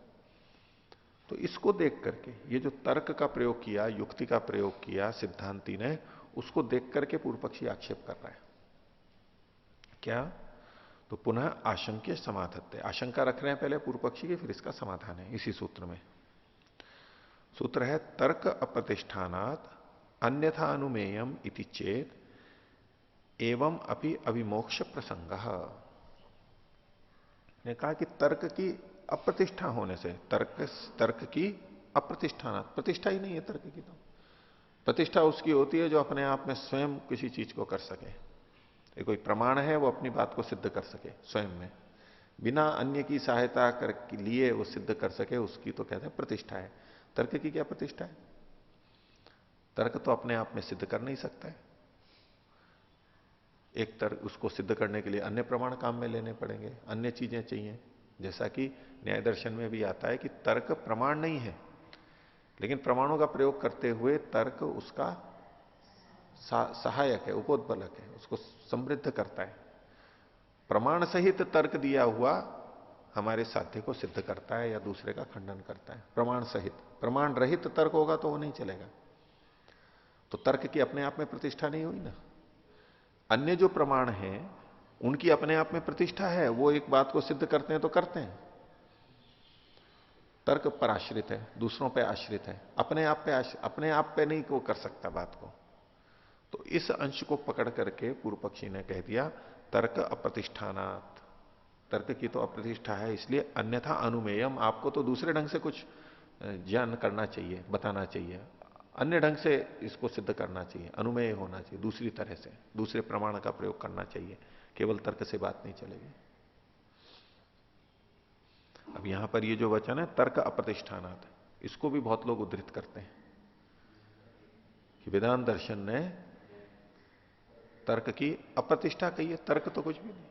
तो इसको देख करके ये जो तर्क का प्रयोग किया, युक्ति का प्रयोग किया सिद्धांति ने, उसको देख करके पूर्व पक्षी आक्षेप कर रहा है क्या? तो पुनः आशंक्य समाधत्ते, आशंका रख रहे हैं पहले पूर्व पक्षी की, फिर इसका समाधान है इसी सूत्र में। सूत्र है तर्क अप्रतिष्ठानात् अन्यथा अनुमेयम इति चेत एवं अपि अभिमोक्ष प्रसंग। ने कहा कि तर्क की अप्रतिष्ठा होने से, तर्क की अप्रतिष्ठानात्, प्रतिष्ठा ही नहीं है तर्क की। तो प्रतिष्ठा उसकी होती है जो अपने आप में स्वयं किसी चीज को कर सके, ये कोई प्रमाण है वो अपनी बात को सिद्ध कर सके स्वयं में, बिना अन्य की सहायता कर लिए वो सिद्ध कर सके, उसकी तो कहते हैं प्रतिष्ठा है। तर्क की क्या प्रतिष्ठा है? तर्क तो अपने आप में सिद्ध कर नहीं सकता है, एक तर्क उसको सिद्ध करने के लिए अन्य प्रमाण काम में लेने पड़ेंगे, अन्य चीजें चाहिए। जैसा कि न्याय दर्शन में भी आता है कि तर्क प्रमाण नहीं है, लेकिन प्रमाणों का प्रयोग करते हुए तर्क उसका सहायक है, उपोद्बलक है, उसको समृद्ध करता है। प्रमाण सहित तर्क दिया हुआ हमारे साध्य को सिद्ध करता है या दूसरे का खंडन करता है, प्रमाण सहित। प्रमाण रहित तर्क होगा तो वो नहीं चलेगा। तो तर्क की अपने आप में प्रतिष्ठा नहीं हुई ना। अन्य जो प्रमाण हैं उनकी अपने आप में प्रतिष्ठा है, वो एक बात को सिद्ध करते हैं तो करते हैं। तर्क पर आश्रित है, दूसरों पे आश्रित है, अपने आप पे अपने आप पे नहीं वो कर सकता बात को। तो इस अंश को पकड़ करके पूर्व पक्षी ने कह दिया तर्क अप्रतिष्ठानात्, तर्क की तो अप्रतिष्ठा है, इसलिए अन्यथा अनुमेयम, आपको तो दूसरे ढंग से कुछ ज्ञान करना चाहिए, बताना चाहिए, अन्य ढंग से इसको सिद्ध करना चाहिए, अनुमेय होना चाहिए, दूसरी तरह से, दूसरे प्रमाण का प्रयोग करना चाहिए, केवल तर्क से बात नहीं चलेगी। अब यहां पर ये जो वचन है तर्क अप्रतिष्ठानात्, इसको भी बहुत लोग उद्धृत करते हैं कि वेदांत दर्शन ने तर्क की अप्रतिष्ठा कही है, तर्क तो कुछ भी नहीं।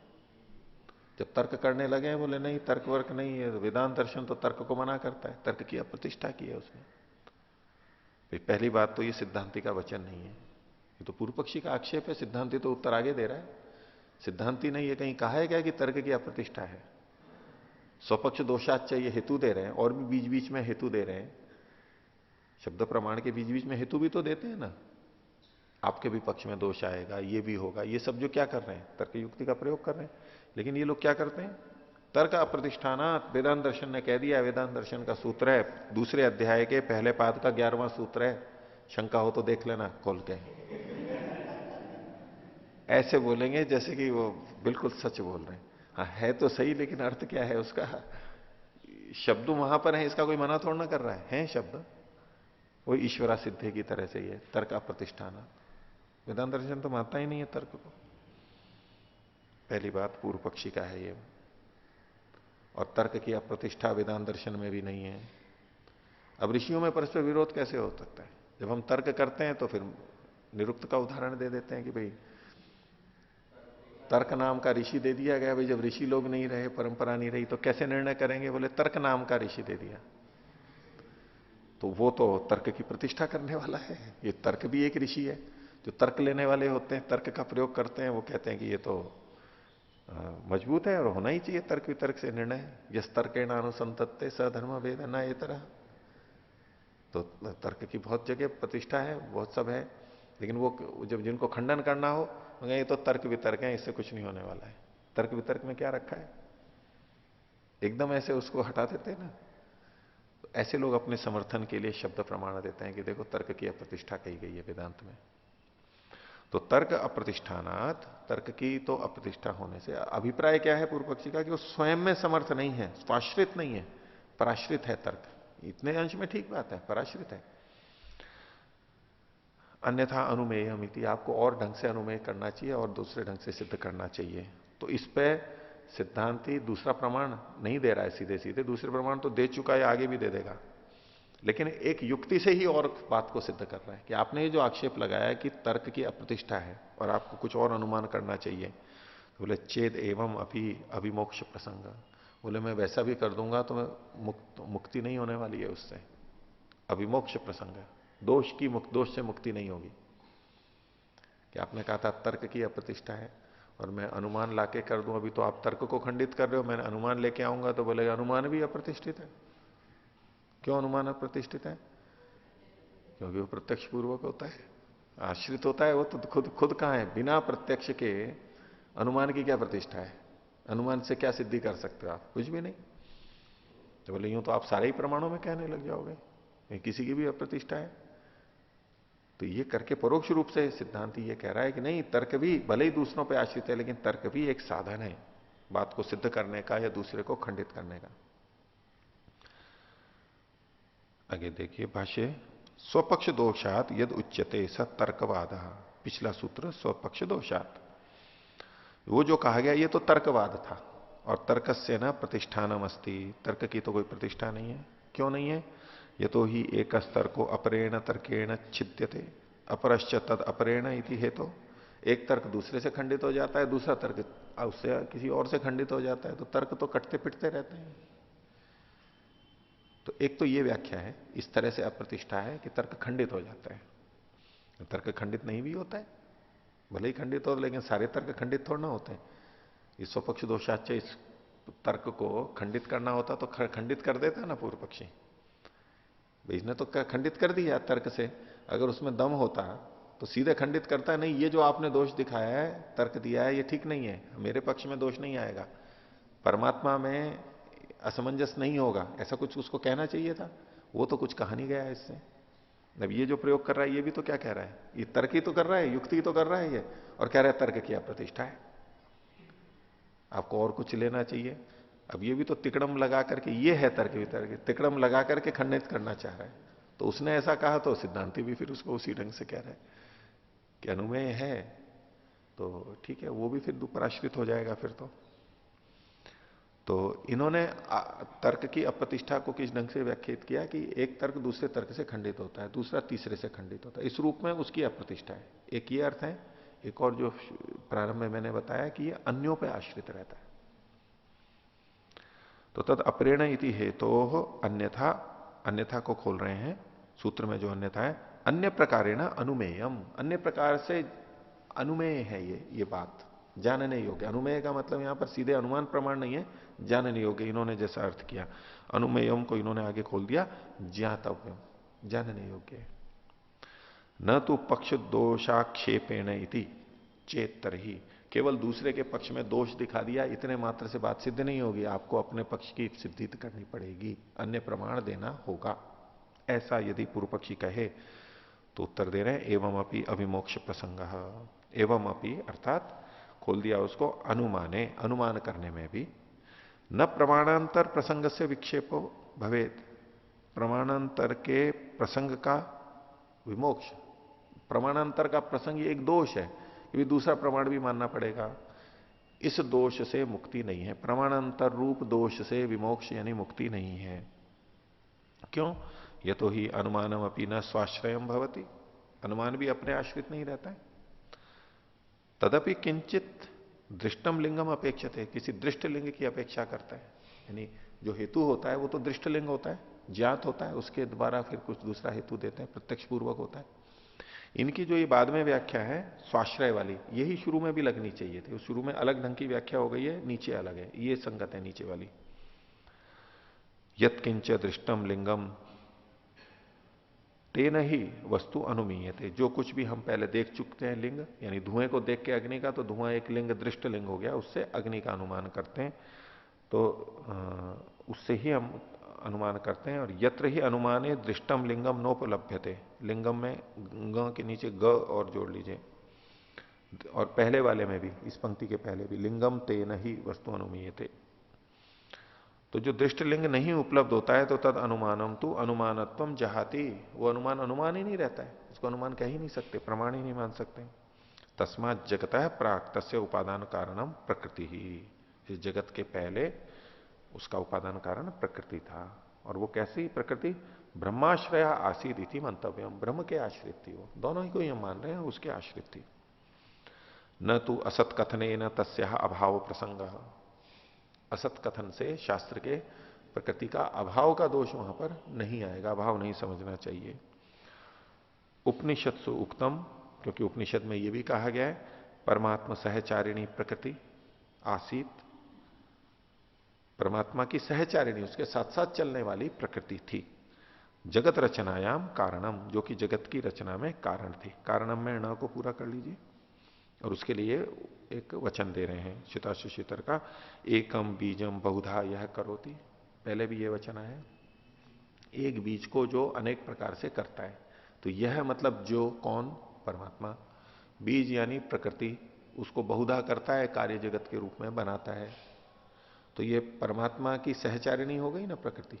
जब तर्क करने लगे हैं बोले नहीं तर्क वर्क नहीं है, वेदांत दर्शन तो तर्क को मना करता है, तर्क की अप्रतिष्ठा की है उसने। पहली बात तो ये सिद्धांति का वचन नहीं है, ये तो पूर्व पक्षी का आक्षेप है, सिद्धांति तो उत्तर आगे दे रहा है। सिद्धांति ने ये कहीं कहा है क्या कि तर्क की अप्रतिष्ठा है? स्वपक्ष दोषाच चाहिए हेतु दे रहे हैं, और भी बीच बीच में हेतु दे रहे हैं, शब्द प्रमाण के बीच बीच में हेतु भी तो देते हैं ना, आपके भी पक्ष में दोष आएगा, ये भी होगा, ये सब जो क्या कर रहे हैं तर्क युक्ति का प्रयोग कर रहे हैं। लेकिन ये लोग क्या करते हैं, तर्क अप्रतिष्ठानात्, वेदांत दर्शन ने कह दिया, वेदांत दर्शन का सूत्र है, दूसरे अध्याय के पहले पाद का 11वां सूत्र है, शंका हो तो देख लेना खोल के। ऐसे बोलेंगे जैसे कि वो बिल्कुल सच बोल रहे हैं। हाँ है तो सही, लेकिन अर्थ क्या है उसका? शब्द वहां पर है, इसका कोई मना थोड़ा ना कर रहा है शब्द, वो ईश्वरा सिद्धि की तरह से ये तर्क अप्रतिष्ठान, वेदांत दर्शन तो मानता ही नहीं है तर्क को। पहली बात पूर्व पक्षी का है ये, और तर्क की अप्रतिष्ठा वेदांत दर्शन में भी नहीं है। अब ऋषियों में परस्पर विरोध कैसे हो सकता है? जब हम तर्क करते हैं तो फिर निरुक्त का उदाहरण दे देते हैं कि भाई तर्क नाम का ऋषि दे दिया गया, भाई जब ऋषि लोग नहीं रहे, परंपरा नहीं रही, तो कैसे निर्णय करेंगे? बोले तर्क नाम का ऋषि दे दिया, तो वो तो तर्क की प्रतिष्ठा करने वाला है। ये तर्क भी एक ऋषि है, जो तर्क लेने वाले होते हैं, तर्क का प्रयोग करते हैं, वो कहते हैं कि ये तो मजबूत है और होना ही चाहिए तर्क वितर्क से निर्णय। यस तर्केण अनुसंतत्ते सधर्म वेद न ये तरह, तो तर्क की बहुत जगह प्रतिष्ठा है, बहुत सब है। लेकिन वो जब जिनको खंडन करना हो, ये तो तर्क वितर्क है, इससे कुछ नहीं होने वाला है। तर्क वितर्क में क्या रखा है? एकदम ऐसे उसको हटा देते हैं ना। तो ऐसे लोग अपने समर्थन के लिए शब्द प्रमाण देते हैं कि देखो तर्क की अप्रतिष्ठा कही गई है वेदांत में। तो तर्क अप्रतिष्ठानात्, तर्क की तो अप्रतिष्ठा होने से अभिप्राय क्या है पूर्व पक्षी का कि वो स्वयं में समर्थ नहीं है, स्वाश्रित नहीं है, पराश्रित है तर्क। इतने अंश में ठीक बात है, पराश्रित है। अन्यथा अनुमेयम इति, आपको और ढंग से अनुमेय करना चाहिए और दूसरे ढंग से सिद्ध करना चाहिए। तो इस पे सिद्धांति दूसरा प्रमाण नहीं दे रहा है सीधे सीधे, दूसरे प्रमाण तो दे चुका है, आगे भी दे देगा, लेकिन एक युक्ति से ही और बात को सिद्ध कर रहा है कि आपने ये जो आक्षेप लगाया है कि तर्क की अप्रतिष्ठा है और आपको कुछ और अनुमान करना चाहिए, तो बोले चेद एवं अभिमोक्ष प्रसंग, बोले मैं वैसा भी कर दूंगा तो मैं मुक्ति नहीं होने वाली है उससे, अभिमोक्ष प्रसंग, दोष से मुक्ति नहीं होगी। कि आपने कहा था तर्क की अप्रतिष्ठा है और मैं अनुमान लाके कर दूं, अभी तो आप तर्क को खंडित कर रहे हो, मैं अनुमान लेके आऊंगा तो बोलेगा अनुमान भी अप्रतिष्ठित है। क्यों अनुमान अप्रतिष्ठित है? क्योंकि वो प्रत्यक्ष पूर्वक होता है, आश्रित होता है, वो तो खुद कहां है? बिना प्रत्यक्ष के अनुमान की क्या प्रतिष्ठा है? अनुमान से क्या सिद्धि कर सकते हो आप? कुछ भी नहीं। तो बोले यूं तो आप सारे ही प्रमाणों में कहने लग जाओगे किसी की भी अप्रतिष्ठा है। तो ये करके परोक्ष रूप से सिद्धांत ये कह रहा है कि नहीं, तर्क भी भले ही दूसरों पर आश्रित है, लेकिन तर्क भी एक साधन है बात को सिद्ध करने का या दूसरे को खंडित करने का। आगे देखिए भाष्य, स्वपक्ष दोषात यद उच्यते स तर्कवाद, पिछला सूत्र स्वपक्ष दोषात, वो जो कहा गया ये तो तर्कवाद था, और तर्क से न प्रतिष्ठानम अस्ति, तर्क की तो कोई प्रतिष्ठा नहीं है। क्यों नहीं है? ये तो ही एक स्तर को अपरेण तर्केण छिद्यते अपरश्च तद अपरेण इति हेतु, एक तर्क दूसरे से खंडित हो जाता है, दूसरा तर्क उससे किसी और से खंडित हो जाता है, तो तर्क तो कटते पिटते रहते हैं। तो एक तो ये व्याख्या है, इस तरह से अप्रतिष्ठा है कि तर्क खंडित हो जाता है। तर्क खंडित नहीं भी होता है, भले ही खंडित हो, लेकिन सारे तर्क खंडित थोड़ा ना होते हैं। इस स्वपक्ष दोषाच्य इस तर्क को खंडित करना होता तो खंडित कर देता है ना पूर्व पक्षी, इसने तो खंडित कर दिया तर्क से, अगर उसमें दम होता तो सीधे खंडित करता है, नहीं ये जो आपने दोष दिखाया है, तर्क दिया है, ये ठीक नहीं है, मेरे पक्ष में दोष नहीं आएगा, परमात्मा में असमंजस नहीं होगा, ऐसा कुछ उसको कहना चाहिए था। वो तो कुछ कहा नहीं गया इससे। अब ये जो प्रयोग कर रहा है ये भी तो क्या कह रहा है, ये तर्क ही तो कर रहा है, युक्ति तो कर रहा है ये, और कह रहा है तर्क की अप्रतिष्ठा है, आपको और कुछ लेना चाहिए। अब ये भी तो तिकड़म लगा करके, ये है तर्क वितर्क, तिकड़म लगा करके खंडित करना चाह रहा है। तो उसने ऐसा कहा तो सिद्धांति भी फिर उसको उसी ढंग से कह रहा है कि अनुमेय है, तो ठीक है, वो भी फिर दुपराश्रित हो जाएगा फिर तो इन्होंने तर्क की अप्रतिष्ठा को किस ढंग से व्याख्यात किया कि एक तर्क दूसरे तर्क से खंडित होता है, दूसरा तीसरे से खंडित होता है, इस रूप में उसकी अप्रतिष्ठा है। एक ये अर्थ है, एक और जो प्रारंभ में मैंने बताया कि ये अन्यों पे आश्रित रहता है। तो तद अप्रेण इति हेतो अन्यथा, अन्यथा को खोल रहे हैं सूत्र में, जो अन्यथा है अन्य प्रकारेण अनुमेयम, अन्य प्रकार से अनुमेय है ये बात, जानने योग्य। अनुमेय का मतलब यहां पर सीधे अनुमान प्रमाण नहीं है, जानने योग्य, इन्होंने जैसा अर्थ किया। अनुमेयम को इन्होंने आगे खोल दिया ज्ञातव्यम, जानने योग्य है। न तो पक्ष दोषाक्षेपेण इति चेतर ही, केवल दूसरे के पक्ष में दोष दिखा दिया इतने मात्र से बात सिद्ध नहीं होगी, आपको अपने पक्ष की सिद्धि करनी पड़ेगी, अन्य प्रमाण देना होगा। ऐसा यदि पूर्व पक्षी कहे तो उत्तर दे रहे हैं एवं अपि अभिमोक्ष प्रसंग, एवं अपि अर्थात खोल दिया उसको अनुमाने, अनुमान करने में भी न प्रमाणांतर प्रसंग से विक्षेपो भवेत, प्रमाणांतर के प्रसंग का विमोक्ष, प्रमाणांतर का प्रसंग एक दोष है कि दूसरा प्रमाण भी मानना पड़ेगा, इस दोष से मुक्ति नहीं है, प्रमाणांतर रूप दोष से विमोक्ष यानी मुक्ति नहीं है। क्यों? ये तो ही अनुमानम अपनी न स्वाश्रयम भवति, अनुमान भी अपने आश्रित नहीं रहता है। तदपि किंचित दृष्टम लिंगम अपेक्षित है, किसी दृष्ट लिंग की अपेक्षा करता है, यानी जो हेतु होता है वो तो दृष्ट लिंग होता है, ज्ञात होता है, उसके द्वारा फिर कुछ दूसरा हेतु देते हैं, प्रत्यक्ष पूर्वक होता है। इनकी जो ये बाद में व्याख्या है स्वाश्रय वाली, यही शुरू में भी लगनी चाहिए थी, शुरू में अलग ढंग की व्याख्या हो गई है, नीचे अलग है, ये संगत है नीचे वाली। यत किंच दृष्टम लिंगम तेन ही वस्तु अनुमीयते, जो कुछ भी हम पहले देख चुके हैं लिंग, यानी धुएं को देख के अग्नि का, तो धुआं एक लिंग दृष्ट लिंग हो गया, उससे अग्नि का अनुमान करते हैं, तो उससे ही हम अनुमान करते हैं। और यत्र ही अनुमाने दृष्टम लिंगम नोपलभ्यते, लिंगम में ग के नीचे ग और जोड़ लीजिए, और पहले वाले में भी, इस पंक्ति के पहले भी लिंगम तेन ही वस्तु अनुमीयते, तो जो दृष्ट लिंग नहीं उपलब्ध होता है तो तद अनुमानम तु अनुमानत्वम जहाती, वो अनुमान अनुमान ही नहीं रहता है, उसको अनुमान कह ही नहीं सकते, प्रमाण ही नहीं मान सकते। तस्मात जगतः प्राक तस्य उपादान कारणम प्रकृति ही, इस जगत के पहले उसका उपादान कारण प्रकृति था, और वो कैसी प्रकृति? ब्रह्माश्रया आसीद इति मंतव्यम, ब्रह्म के आश्रित थी, वो दोनों ही को हम मान रहे हैं उसके आश्रित थी। न तो असत कथने न तस्या अभाव प्रसंग, असत कथन से शास्त्र के प्रकृति का अभाव का दोष वहां पर नहीं आएगा, अभाव नहीं समझना चाहिए। उपनिषत्सु उक्तम, क्योंकि उपनिषद में यह भी कहा गया है परमात्मा सहचारिणी प्रकृति आसीत, परमात्मा की सहचारिणी, उसके साथ साथ चलने वाली प्रकृति थी। जगत रचनायाम कारणम, जो कि जगत की रचना में कारण थी। कारणम में न को पूरा कर लीजिए, और उसके लिए एक वचन दे रहे हैं शिताशितर का, एकम बीजम बहुधा यह करोति, पहले भी यह वचन आया, एक बीज को जो अनेक प्रकार से करता है, तो यह मतलब जो, कौन? परमात्मा। बीज यानी प्रकृति, उसको बहुधा करता है, कार्य जगत के रूप में बनाता है, तो ये परमात्मा की सहचारिणी हो गई ना प्रकृति,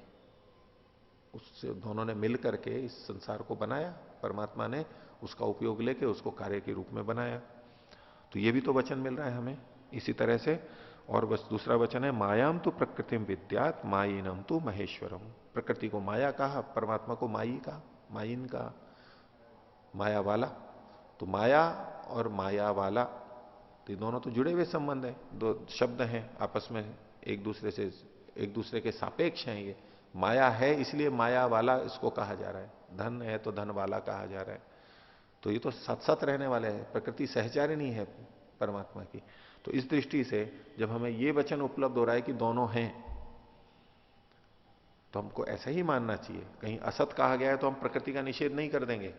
उससे दोनों ने मिल करके इस संसार को बनाया, परमात्मा ने उसका उपयोग लेके उसको कार्य के रूप में बनाया, तो ये भी तो वचन मिल रहा है हमें इसी तरह से। और बस दूसरा वचन है मायाम तो प्रकृतिम विद्यात मायिनम तो महेश्वरम, प्रकृति को माया कहा, परमात्मा को माई कहा, माइन का, माया वाला, तो माया और माया वाला, तो ये दोनों तो जुड़े हुए संबंध है, दो शब्द हैं आपस में एक दूसरे के सापेक्ष हैं। ये माया है इसलिए माया वाला इसको कहा जा रहा है, धन है तो धन वाला कहा जा रहा है, तो ये तो साथ साथ रहने वाले हैं, प्रकृति सहचारिणी है परमात्मा की। तो इस दृष्टि से जब हमें ये वचन उपलब्ध हो रहा है कि दोनों हैं, तो हमको ऐसा ही मानना चाहिए। कहीं असत कहा गया है तो हम प्रकृति का निषेध नहीं कर देंगे,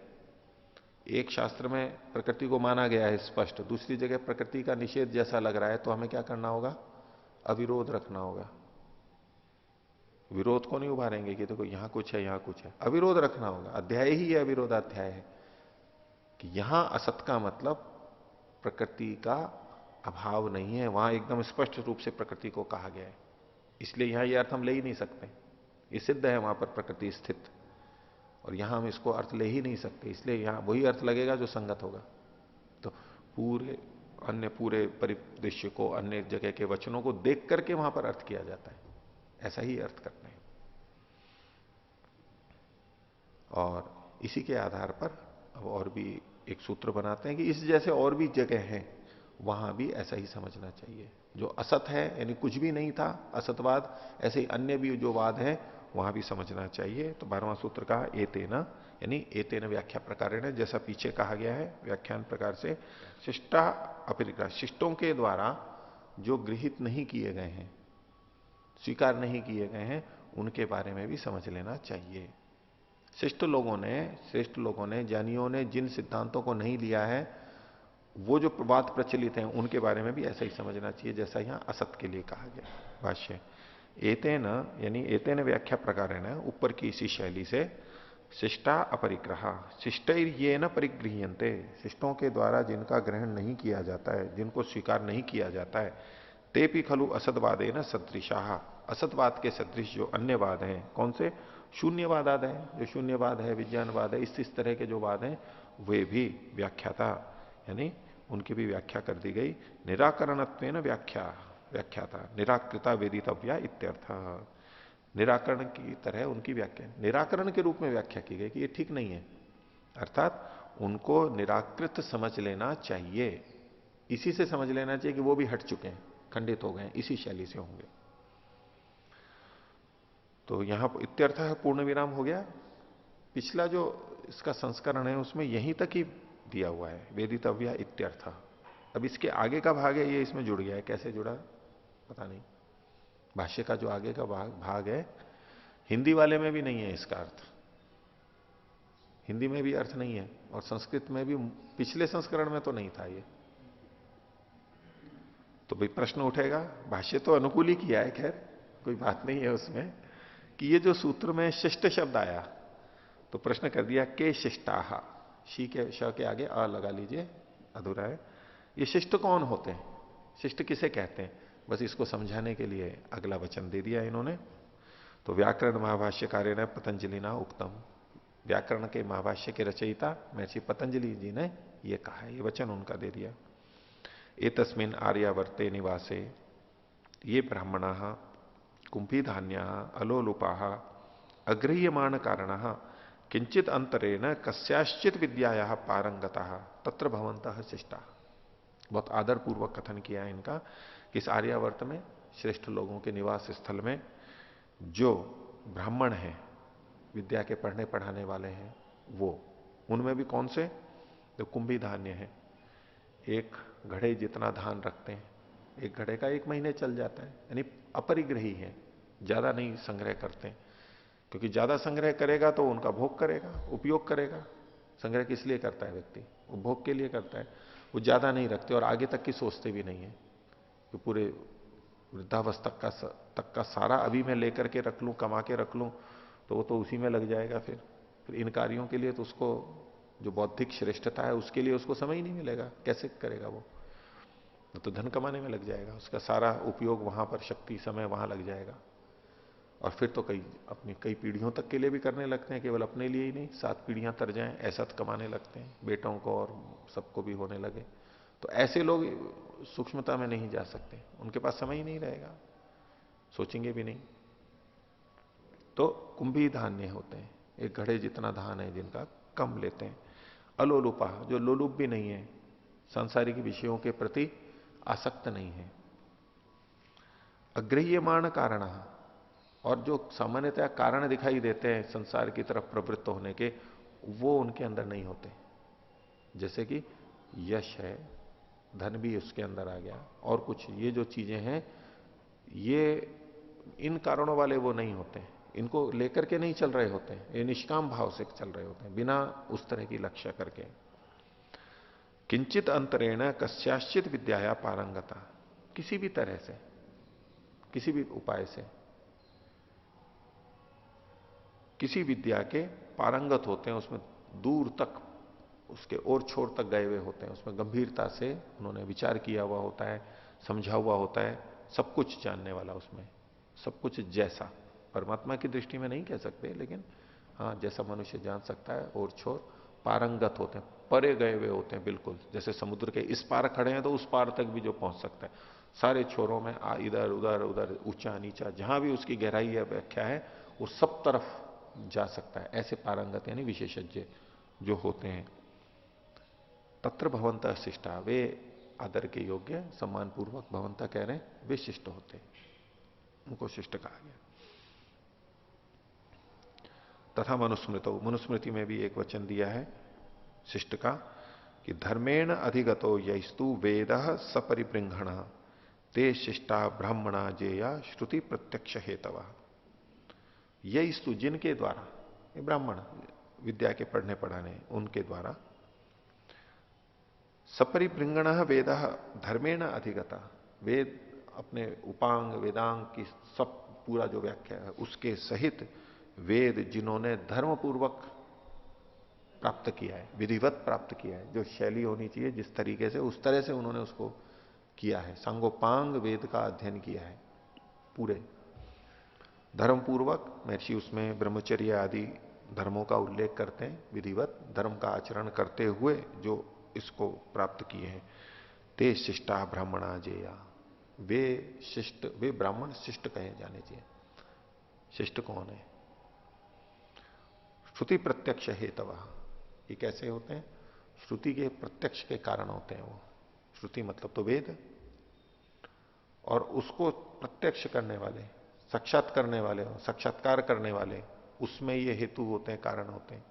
एक शास्त्र में प्रकृति को माना गया है स्पष्ट, दूसरी जगह प्रकृति का निषेध जैसा लग रहा है, तो हमें क्या करना होगा? अविरोध रखना होगा। विरोध को नहीं उभारेंगे कि देखो यहां कुछ है यहां कुछ है, अविरोध रखना होगा। अध्याय ही यह अविरोधाध्याय है कि यहां असत का मतलब प्रकृति का अभाव नहीं है, वहां एकदम स्पष्ट रूप से प्रकृति को कहा गया है, इसलिए यहां यह अर्थ हम ले ही नहीं सकते। ये सिद्ध है वहां पर प्रकृति स्थित, और यहां हम इसको अर्थ ले ही नहीं सकते, इसलिए यहां वही अर्थ लगेगा जो संगत होगा। तो पूरे परिदृश्य को, अन्य जगह के वचनों को देख करके वहां पर अर्थ किया जाता है, ऐसा ही अर्थ करते हैं। और इसी के आधार पर अब और भी एक सूत्र बनाते हैं कि इस जैसे और भी जगह हैं, वहां भी ऐसा ही समझना चाहिए। जो असत है यानी कुछ भी नहीं था, असतवाद, ऐसे ही अन्य भी जो वाद है वहां भी समझना चाहिए। तो 12वां सूत्र कहा एतेन, यानी एतेन व्याख्या प्रकारेण, जैसा पीछे कहा गया है व्याख्यान प्रकार से, शिष्टा अपरिग्रह, शिष्टों के द्वारा जो गृहित नहीं किए गए हैं, स्वीकार नहीं किए गए हैं, उनके बारे में भी समझ लेना चाहिए। श्रेष्ठ लोगों ने, ज्ञानियों ने जिन सिद्धांतों को नहीं लिया है, वो जो बात प्रचलित हैं, उनके बारे में भी ऐसा ही समझना चाहिए जैसा यहां असत के लिए कहा गया। भाष्य एतेन, यानी एतेन व्याख्या प्रकारेण, ऊपर की इसी शैली से, शिष्टा अपरिग्रह, शिष्टैर ये न परिगृह्यन्ते, शिष्टों के द्वारा जिनका ग्रहण नहीं किया जाता है, जिनको स्वीकार नहीं किया जाता है, तेपि खलु असतवादे न सदृशाह, असतवाद के सदृश जो अन्य वाद हैं, कौन से? शून्यवाद है, जो शून्यवाद है, विज्ञानवाद है, इस तरह के जो वाद हैं, वे भी व्याख्याता, यानी उनकी भी व्याख्या कर दी गई। निराकरणत्वेन व्याख्याता निराकृता वेदितव्या इत्यर्थ, निराकरण की तरह उनकी व्याख्या, निराकरण के रूप में व्याख्या की गई कि ये ठीक नहीं है, अर्थात उनको निराकृत समझ लेना चाहिए। इसी से समझ लेना चाहिए कि वो भी हट चुके हैं, खंडित हो गए, इसी शैली से होंगे। तो यहां इत्यर्थ है, पूर्ण विराम हो गया। पिछला जो इसका संस्करण है उसमें यहीं तक ही दिया हुआ है, वेदितव्या इत्यर्थ। अब इसके आगे का भाग है, ये इसमें जुड़ गया है, कैसे जुड़ा पता नहीं। भाष्य का जो आगे का भाग है, हिंदी वाले में भी नहीं है इसका अर्थ, हिंदी में भी अर्थ नहीं है, और संस्कृत में भी पिछले संस्करण में तो नहीं था ये। तो भाई प्रश्न उठेगा, भाष्य तो अनुकूल ही किया है, खैर कोई बात नहीं है उसमें, कि ये जो सूत्र में शिष्ट शब्द आया, तो प्रश्न कर दिया के शिष्टाह, शी के श के आगे आ लगा लीजिए, अधूरा है। ये शिष्ट कौन होते हैं, शिष्ट किसे कहते हैं, बस इसको समझाने के लिए अगला वचन दे दिया इन्होंने। तो व्याकरण महाभाष्यकार्य ने पतंजलि ना उक्तम, व्याकरण के महाभाष्य के रचयिता महर्षि पतंजलि जी ने ये कहा है, ये वचन उनका दे दिया। एतस्मिन् आर्यावर्ते निवासे ये ब्राह्मणा कुंभी धान्या अलोलुपा अगृह्यमाण कारण किंचित अंतरेण कस्याश्चित विद्याया पारंगता तत्र भवंतः शिष्टा। बहुत आदर पूर्वक कथन किया है इनका कि इस आर्यावर्त में श्रेष्ठ लोगों के निवास स्थल में जो ब्राह्मण हैं, विद्या के पढ़ने पढ़ाने वाले हैं, वो उनमें भी कौन से? जो कुंभी धान्य है, एक घड़े जितना धान रखते हैं, एक घड़े का 1 महीने चल जाता है, यानी अपरिग्रही है, ज्यादा नहीं संग्रह करते, क्योंकि ज्यादा संग्रह करेगा तो उनका भोग करेगा, उपयोग करेगा। संग्रह किस लिए करता है व्यक्ति? उपभोग के लिए करता है। वो ज्यादा नहीं रखते और आगे तक की सोचते भी नहीं है कि पूरे वृद्धावस्था तक का सारा अभी मैं लेकर के रख लूं, कमा के रख लूं, तो वो तो उसी में लग जाएगा। फिर इन कार्यों के लिए तो उसको जो बौद्धिक श्रेष्ठता है उसके लिए उसको समय ही नहीं मिलेगा, कैसे करेगा वो? तो धन कमाने में लग जाएगा, उसका सारा उपयोग वहां पर, शक्ति समय वहां लग जाएगा। और फिर तो अपनी कई पीढ़ियों तक के लिए भी करने लगते हैं, केवल अपने लिए ही नहीं, 7 पीढ़ियां तर जाएं ऐसा कमाने लगते हैं, बेटों को और सबको भी होने लगे। तो ऐसे लोग सूक्ष्मता में नहीं जा सकते, उनके पास समय ही नहीं रहेगा, सोचेंगे भी नहीं। तो कुंभी धान्य होते हैं, एक घड़े जितना धान है जिनका, कम लेते हैं। अलोलुपा, जो लोलुप भी नहीं है, सांसारिक विषयों के प्रति आसक्त नहीं है। अग्रह्यमाण कारण, और जो सामान्यतः कारण दिखाई देते हैं संसार की तरफ प्रवृत्त होने के, वो उनके अंदर नहीं होते। जैसे कि यश है, धन भी उसके अंदर आ गया, और कुछ ये जो चीजें हैं, ये इन कारणों वाले वो नहीं होते, इनको लेकर के नहीं चल रहे होते हैं, ये निष्काम भाव से चल रहे होते हैं, बिना उस तरह की लक्ष्य करके। किंचित अंतरेण कस्याश्चित विद्याया पारंगता, किसी भी तरह से, किसी भी उपाय से किसी विद्या के पारंगत होते हैं, उसमें दूर तक उसके और छोर तक गए हुए होते हैं, उसमें गंभीरता से उन्होंने विचार किया हुआ होता है, समझा हुआ होता है, सब कुछ जानने वाला उसमें, सब कुछ जैसा। परमात्मा की दृष्टि में नहीं कह सकते, लेकिन हाँ जैसा मनुष्य जान सकता है और छोर पारंगत होते हैं, परे गए हुए होते हैं बिल्कुल। जैसे समुद्र के इस पार खड़े हैं तो उस पार तक भी जो पहुंच सकता है, सारे छोरों में इधर उधर उधर ऊंचा नीचा जहां भी उसकी गहराई या व्याख्या है वो सब तरफ जा सकता है। ऐसे पारंगत यानी विशेषज्ञ जो होते हैं। तत्र भवंत शिष्टा, वे आदर के योग्य, सम्मान पूर्वक भवंत कह रहे हैं, वे शिष्ट होते हैं, उनको शिष्ट कहा गया। तथा मनुस्मृतो, मनुस्मृति में भी एक वचन दिया है शिष्ट का कि धर्मेण अधिगतो यस्तु वेद सपरिबृंहण ते शिष्टा ब्राह्मणा जेया श्रुति प्रत्यक्ष हेतव। यस्तु, जिनके द्वारा, ये ब्राह्मण विद्या के पढ़ने पढ़ाने उनके द्वारा, सपरिबृंहण वेद धर्मेण अधिगता, वेद अपने उपांग वेदांग की सब पूरा जो व्याख्या है उसके सहित वेद जिन्होंने धर्म पूर्वक प्राप्त किया है, विधिवत प्राप्त किया है, जो शैली होनी चाहिए जिस तरीके से, उस तरह से उन्होंने उसको किया है, सांगोपांग वेद का अध्ययन किया है पूरे धर्म पूर्वक। महर्षि उसमें ब्रह्मचर्य आदि धर्मों का उल्लेख करते हैं, विधिवत धर्म का आचरण करते हुए जो इसको प्राप्त किए हैं। ते शिष्टा ब्राह्मणा जेया, वे शिष्ट, वे ब्राह्मण शिष्ट कहे जाने चाहिए। शिष्ट कौन है? श्रुति प्रत्यक्ष हेतव, ये कैसे होते हैं? श्रुति के प्रत्यक्ष के कारण होते हैं वो। श्रुति मतलब तो वेद, और उसको प्रत्यक्ष करने वाले, साक्षात करने वाले, साक्षात्कार करने वाले, उसमें ये हेतु होते हैं, कारण होते हैं।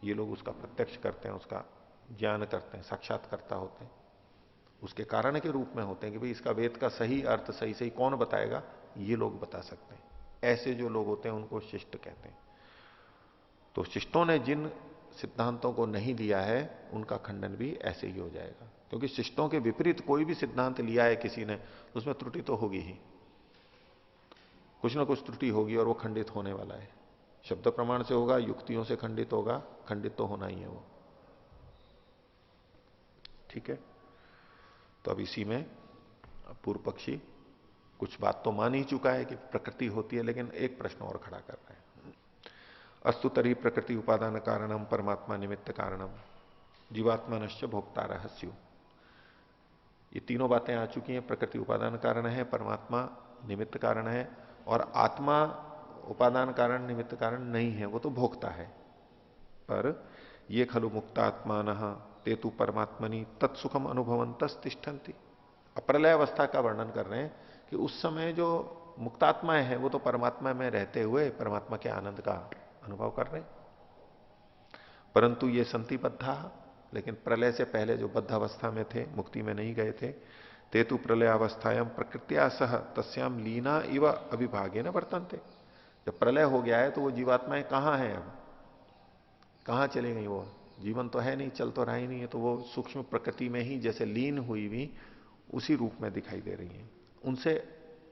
ये लोग उसका प्रत्यक्ष करते हैं, उसका ज्ञान करते हैं, साक्षात्कारता होते हैं, उसके कारण के रूप में होते हैं कि भाई इसका वेद का सही अर्थ सही सही कौन बताएगा, ये लोग बता सकते हैं। ऐसे जो लोग होते हैं उनको शिष्ट कहते हैं। तो शिष्टों ने जिन सिद्धांतों को नहीं लिया है उनका खंडन भी ऐसे ही हो जाएगा, क्योंकि शिष्टों के विपरीत कोई भी सिद्धांत लिया है किसी ने तो उसमें त्रुटि तो होगी ही, कुछ ना कुछ त्रुटि होगी और वो खंडित होने वाला है। शब्द प्रमाण से होगा, युक्तियों से खंडित होगा, खंडित तो होना ही है वो। ठीक है, तो अब इसी में पूर्व पक्षी कुछ बात तो मान ही चुका है कि प्रकृति होती है, लेकिन एक प्रश्न और खड़ा कर रहा है। अस्तु तरी प्रकृति उपादान कारणम परमात्मा निमित्त कारणम जीवात्मनश्च भोक्ता रहस्यु। ये तीनों बातें आ चुकी हैं। प्रकृति उपादान कारण है, परमात्मा निमित्त कारण है, और आत्मा उपादान कारण निमित्त कारण नहीं है, वो तो भोक्ता है। पर ये खलु मुक्तात्मान तेतु परमात्मनि तत्सुखम अनुभवंतस तिष्ठन्ति। अप्रलय अवस्था का वर्णन कर रहे हैं कि उस समय जो मुक्तात्माएं हैं वो तो परमात्मा में रहते हुए परमात्मा के आनंद का अनुभव कर रहे हैं। परंतु ये संति बद्धा, लेकिन प्रलय से पहले जो बद्ध अवस्था में थे, मुक्ति में नहीं गए थे, तेतु प्रलय अवस्थायाम प्रकृत्या सह तस्याम लीना इव अविभागे न वर्तन्ते। जब प्रलय हो गया है तो वो जीवात्माएं कहां हैं, अब कहां चली गई? वो जीवन तो है नहीं, चल तो रहा ही नहीं है, तो वो सूक्ष्म प्रकृति में ही जैसे लीन हुई भी उसी रूप में दिखाई दे रही है, उनसे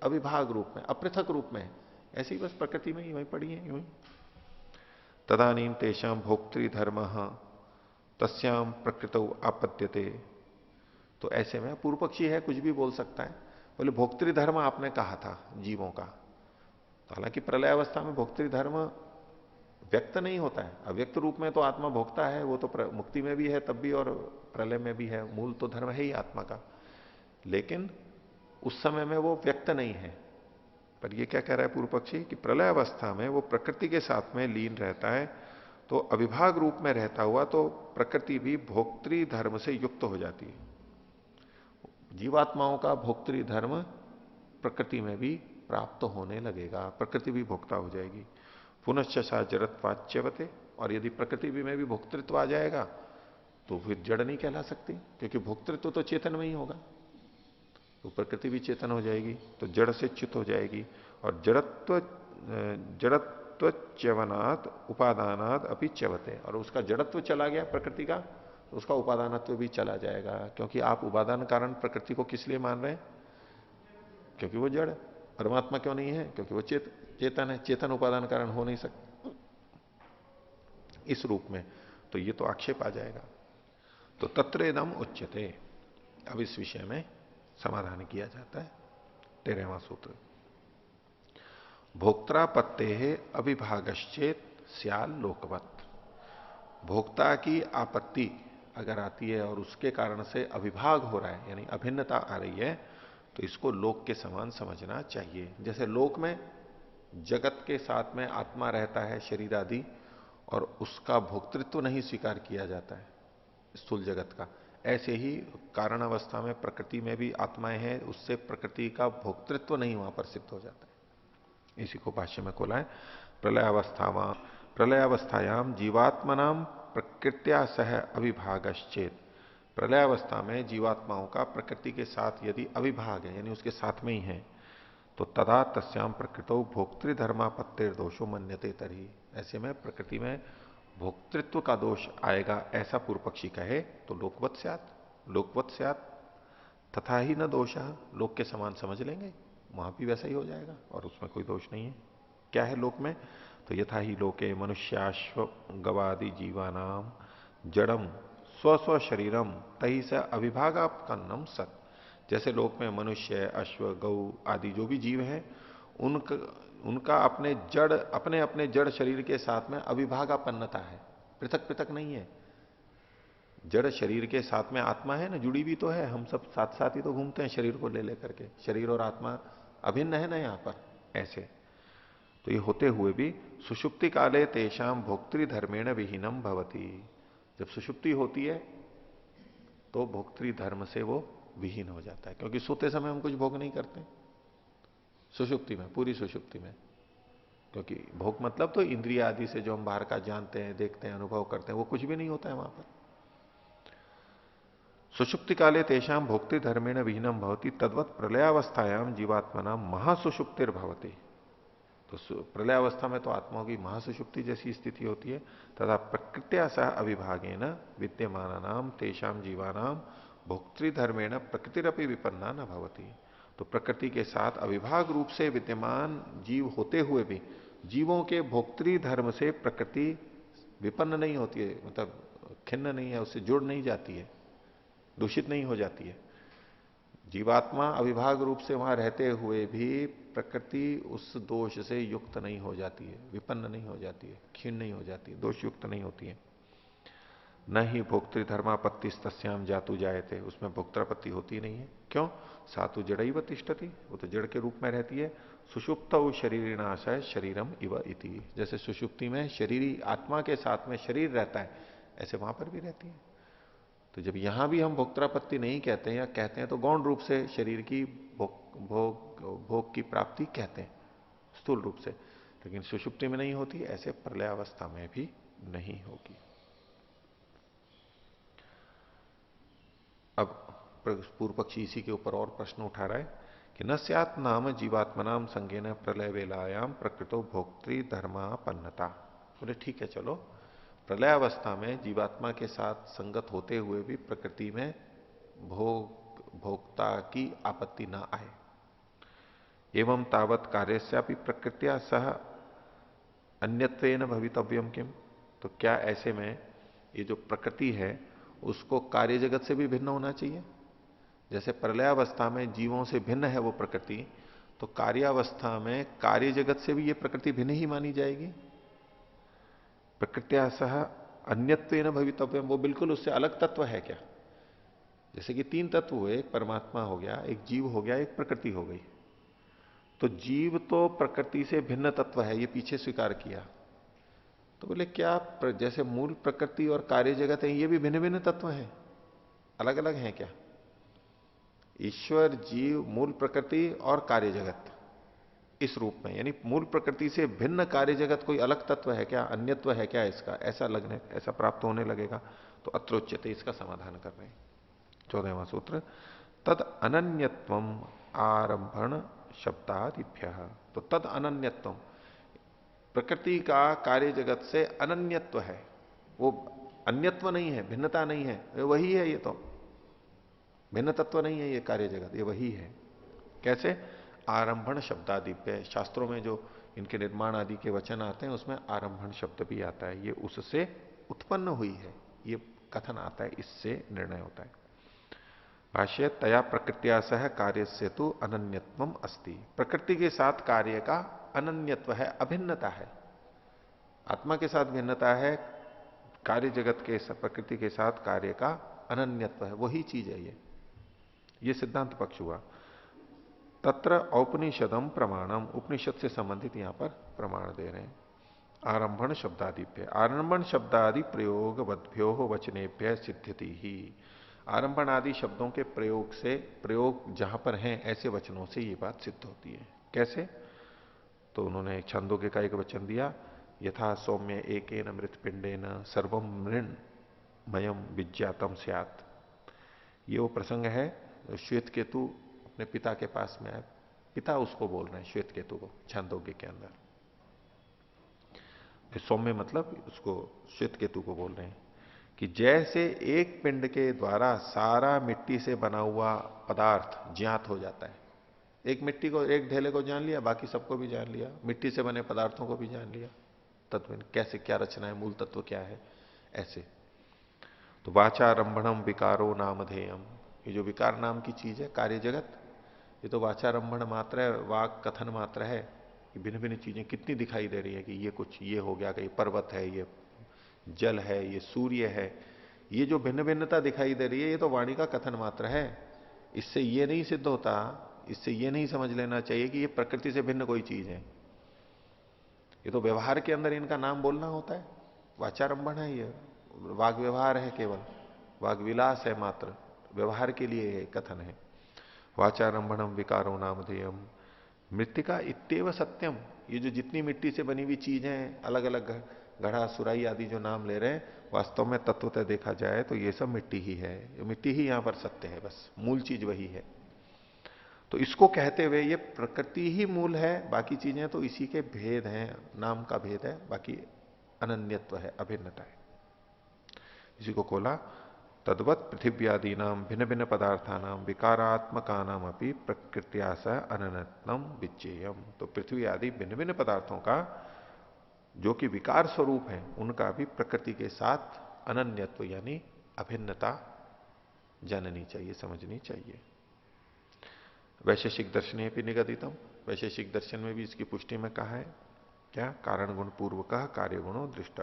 अविभाग रूप में, अपृथक रूप में, ऐसी बस प्रकृति में ही वहीं पड़ी है यूं ही। तदानीम तेषाम भोक्तृधर्म तस्याम प्रकृतौ आपद्यते। तो ऐसे में पूर्व पक्षी है, कुछ भी बोल सकता है। बोले भोक्तृधर्म आपने कहा था जीवों का, तो हालांकि प्रलय अवस्था में भोक्तृधर्म व्यक्त नहीं होता है, अव्यक्त रूप में तो आत्मा भोक्ता है, वो तो मुक्ति में भी है तब भी और प्रलय में भी है, मूल तो धर्म है ही आत्मा का, लेकिन उस समय में वो व्यक्त नहीं है। पर ये क्या कह रहा है पूर्व पक्षी कि प्रलय अवस्था में वो प्रकृति के साथ में लीन रहता है, तो अविभाग रूप में रहता हुआ तो प्रकृति भी भोक्तृ धर्म से युक्त हो जाती है। जीवात्माओं का भोक्तृ धर्म प्रकृति में भी प्राप्त होने लगेगा, प्रकृति भी भोक्ता हो जाएगी। पुनश्च सा जड़त्वाच्यवते, और यदि प्रकृति भी में भी भोक्तृत्व आ जाएगा तो फिर जड़ नहीं कहला सकती, क्योंकि भोक्तृत्व तो चेतन में ही होगा, तो प्रकृति भी चेतन हो जाएगी, तो जड़ से च्युत हो जाएगी। और जड़त्व च्यवनात् उपादानात् अपि च्यवते, और उसका जड़त्व चला गया प्रकृति का, तो उसका उपादानत्व भी चला जाएगा, क्योंकि आप उपादान कारण प्रकृति को किस लिए मान रहे हैं? क्योंकि वो जड़ है। परमात्मा क्यों नहीं है? क्योंकि वो चेतन है। चेतन उपादान कारण हो नहीं सकता इस रूप में, तो ये तो आक्षेप आ जाएगा। तो तत्रेदम उच्यते, अब इस विषय में समाधान किया जाता है। 13वां सूत्र, भोक्त्रापत्ते अविभागश्चेत स्याल लोकवत। भोक्ता की आपत्ति अगर आती है और उसके कारण से अविभाग हो रहा है, यानी अभिन्नता आ रही है, तो इसको लोक के समान समझना चाहिए। जैसे लोक में जगत के साथ में आत्मा रहता है, शरीर आदि, और उसका भोक्तृत्व नहीं स्वीकार किया जाता है स्थूल जगत का, ऐसे ही कारण अवस्था में प्रकृति में भी आत्माएं हैं, उससे प्रकृति का भोक्तृत्व नहीं वहां पर सिद्ध हो जाता है। इसी को भाष्य में खोला है, प्रलयावस्थायाम जीवात्मनाम प्रकृत्या सह अविभागश्चेत। प्रलयावस्था में जीवात्माओं का प्रकृति के साथ यदि अविभाग है, यानी उसके साथ में ही है, तो तदा तस्याम प्रकृतो भोक्तृधर्मापत्तिर दोषो मन्यते तरही। ऐसे में प्रकृति में भोक्तृत्व का दोष आएगा, ऐसा पूर्व पक्षी कहे तो लोकवत स्यात् तथा ही न दोष, लोक के समान समझ लेंगे, वहां भी वैसा ही हो जाएगा और उसमें कोई दोष नहीं है। क्या है लोक में? तो यथा ही लोके मनुष्याश्व गवादि जीवानाम जड़म स्व शरीरम तही से अविभागापन्नम सत। जैसे लोक में मनुष्य, अश्व, गौ आदि जो भी जीव हैं, उनका अपने अपने जड़ शरीर के साथ में अविभागापन्नता है, पृथक पृथक नहीं है। जड़ शरीर के साथ में आत्मा है ना, जुड़ी भी तो है, हम सब साथ साथ ही तो घूमते हैं शरीर को ले लेकर के, शरीर और आत्मा अभिन्न है ना यहां पर। ऐसे तो ये होते हुए भी सुषुप्ति काले तेषाम भोक्तृधर्मेण विहीनम भवती। जब सुषुप्ति होती है तो भोक्तृधर्म से वो विहीन हो जाता है, क्योंकि सोते समय हम कुछ भोग नहीं करते सुषुप्ति में, पूरी सुषुप्ति में। क्योंकि भोग मतलब तो इंद्रिय आदि से जो हम बाहर का जानते हैं, देखते हैं, अनुभव करते हैं, वो कुछ भी नहीं होता है वहां पर। सुषुप्ति काले तेषाम भोक्तृधर्मेण विहीनम भवती तद्वत प्रलयावस्थायाम जीवात्मनाम महासुषुप्तिर भवती। तो प्रलयावस्था में तो आत्माओं की महासुषुप्ति जैसी स्थिति होती है। तथा प्रकृत्या सह अविभागेन विद्यमानानाम तेषाम जीवानाम भोक्तृधर्मेण प्रकृतिरपि विपन्ना न भवती। तो प्रकृति के साथ अविभाग रूप से विद्यमान जीव होते हुए भी जीवों के भोक्तृधर्म से प्रकृति विपन्न नहीं होती है, मतलब खिन्न नहीं है, उससे जुड़ नहीं जाती है, दूषित नहीं हो जाती है। जीवात्मा अविभाग रूप से वहां रहते हुए भी प्रकृति उस दोष से युक्त नहीं हो जाती है, विपन्न नहीं हो जाती है, क्षीण नहीं हो जाती है, दोष युक्त नहीं होती है। न ही भोक्तृधर्मापत्ति तस्याम जातु जायते, उसमें भोक्तापत्ति होती नहीं है। क्यों? सातु जड़ैव तिष्ठति, वो तो जड़ के रूप में रहती है। सुषुप्त शरीरिणाशय शरीरम इव इति, जैसे सुषुप्ति में शरीरी आत्मा के साथ में शरीर रहता है, ऐसे वहां पर भी रहती है। तो जब यहां भी हम भोक्तापत्ति नहीं कहते हैं या कहते हैं तो गौण रूप से शरीर की भोग की प्राप्ति कहते हैं, स्थूल रूप से, लेकिन सुषुप्ति में नहीं होती, ऐसे प्रलयावस्था में भी नहीं होगी। अब पूर्व पक्षी इसी के ऊपर और प्रश्न उठा रहा है कि न स्यात् नाम जीवात्मनाम संगेन प्रलय वेलायाम प्रकृतो भोक्तृ धर्मापन्नता। बोले ठीक है, चलो प्रलयावस्था में जीवात्मा के साथ संगत होते हुए भी प्रकृति में भोक्ता की आपत्ति ना आए। एवं तावत कार्यस्यापि प्रकृत्या सह अन्यत्वेन भवितव्यम किम। तो क्या ऐसे में ये जो प्रकृति है उसको कार्य जगत से भी भिन्न होना चाहिए? जैसे प्रलयावस्था में जीवों से भिन्न है वो प्रकृति, तो कार्यावस्था में कार्य जगत से भी ये प्रकृति भिन्न ही मानी जाएगी। प्रकृत्या सह अन्यत्वेन भवितव्यम, वो बिल्कुल उससे अलग तत्व है क्या? जैसे कि तीन तत्व हुए, एक परमात्मा हो गया, एक जीव हो गया, एक प्रकृति हो गई। तो जीव तो प्रकृति से भिन्न तत्व है, ये पीछे स्वीकार किया। तो बोले क्या जैसे मूल प्रकृति और कार्य जगत है, ये भी भिन्न भिन्न तत्व हैं, अलग अलग हैं क्या? ईश्वर, जीव, मूल प्रकृति और कार्य जगत इस रूप में, यानी मूल प्रकृति से भिन्न कार्य जगत कोई अलग तत्व है क्या, अन्यत्व है क्या इसका, ऐसा प्राप्त होने लगेगा। तो अत्रोच्यते, इसका समाधान कर रहे हैं 14वां सूत्र, तद अनन्यत्वम आरंभण शब्दादिभ्य। तो तद अनन्यत्वम, प्रकृति का कार्य जगत से अनन्यत्व है, वो अन्यत्व नहीं है, भिन्नता नहीं है, ये वही है। ये तो भिन्न तत्व नहीं है ये कार्य जगत, ये वही है। कैसे? आरंभण शब्दादि पे, शास्त्रों में जो इनके निर्माण आदि के वचन आते हैं उसमें आरंभण शब्द भी आता है। ये उससे उत्पन्न हुई है, ये कथन आता है, इससे निर्णय होता है। भाष्य तया प्रकृत्या सह कार्य से तो अनन्यत्वम अस्ति। प्रकृति के साथ कार्य का अनन्यत्व है, अभिन्नता है। आत्मा के साथ भिन्नता है, कार्य जगत के प्रकृति के साथ कार्य का अनन्यत्व है, वही चीज है ये सिद्धांत पक्ष हुआ। तत्र औपनिषदम प्रमाणम, उपनिषद से संबंधित यहां पर प्रमाण दे रहे हैं। आरंभण शब्दादिभ्य, आरंभण शब्दादि प्रयोग वद्भ्यो वचनेभ्य सिद्ध्यति ही। आरंभण आदि शब्दों के प्रयोग से, प्रयोग जहां पर हैं ऐसे वचनों से ये बात सिद्ध होती है। कैसे? तो उन्होंने छंदोग्य का एक वचन दिया, यथा सौम्य एकेन मृतपिंडेन सर्वम मृण्मयम विज्ञातम स्यात्। ये वो प्रसंग है, श्वेत केतु अपने पिता के पास में आए, पिता उसको बोल रहे हैं श्वेत केतु को, छंदोग्य के अंदर। सौम्य मतलब उसको श्वेत केतु को बोल रहे हैं कि जैसे एक पिंड के द्वारा सारा मिट्टी से बना हुआ पदार्थ ज्ञात हो जाता है। एक मिट्टी को, एक ढेले को जान लिया, बाकी सबको भी जान लिया, मिट्टी से बने पदार्थों को भी जान लिया, तत्व कैसे क्या रचना है, मूल तत्व क्या है, ऐसे। तो वाचारंभणम विकारो नामधेयम, ये जो विकार नाम की चीज है कार्य जगत, ये तो वाचारंभण मात्र है, वाक कथन मात्र है कि भिन्न भिन्न चीजें कितनी दिखाई दे रही है कि ये कुछ ये हो गया, कि ये पर्वत है, ये जल है, ये सूर्य है, ये जो भिन्न भिन्नता दिखाई दे रही है ये तो वाणी का कथन मात्र है। इससे ये नहीं सिद्ध होता, इससे ये नहीं समझ लेना चाहिए कि ये प्रकृति से भिन्न कोई चीज है। ये तो व्यवहार के अंदर इनका नाम बोलना होता है, वाचारंभण है, ये वाग व्यवहार है, केवल वाग विलास है मात्र, व्यवहार के लिए ये कथन है। वाचारंभणम विकारो नामधेयम मृत्तिका इत्येव सत्यम, ये जो जितनी मिट्टी से बनी हुई चीजें, अलग अलग घड़ा सुराई आदि जो नाम ले रहे हैं, वास्तव में तत्वतः देखा जाए तो ये सब मिट्टी ही है, ये मिट्टी ही यहां पर सत्य है, बस मूल चीज वही है। तो इसको कहते हुए ये प्रकृति ही मूल है, बाकी चीजें तो इसी के भेद हैं, नाम का भेद है, बाकी अनन्यत्व है, अभिन्नता है। इसी को खोला, तद्वत पृथिव्यादि नाम भिन्न भिन्न पदार्थानाम विकारात्मका नाम अपनी प्रकृत्या स अनन्यत्वम विच्चेयम। तो पृथ्वी आदि भिन्न भिन्न पदार्थों का जो कि विकार स्वरूप है, उनका भी प्रकृति के साथ अनन्यत्व यानी अभिन्नता जाननी चाहिए, समझनी चाहिए। वैशेषिक दर्शने भी निगदितम, वैशेषिक दर्शन में भी इसकी पुष्टि में कहा है क्या? कारण गुण पूर्वक कार्य गुणों दृष्ट,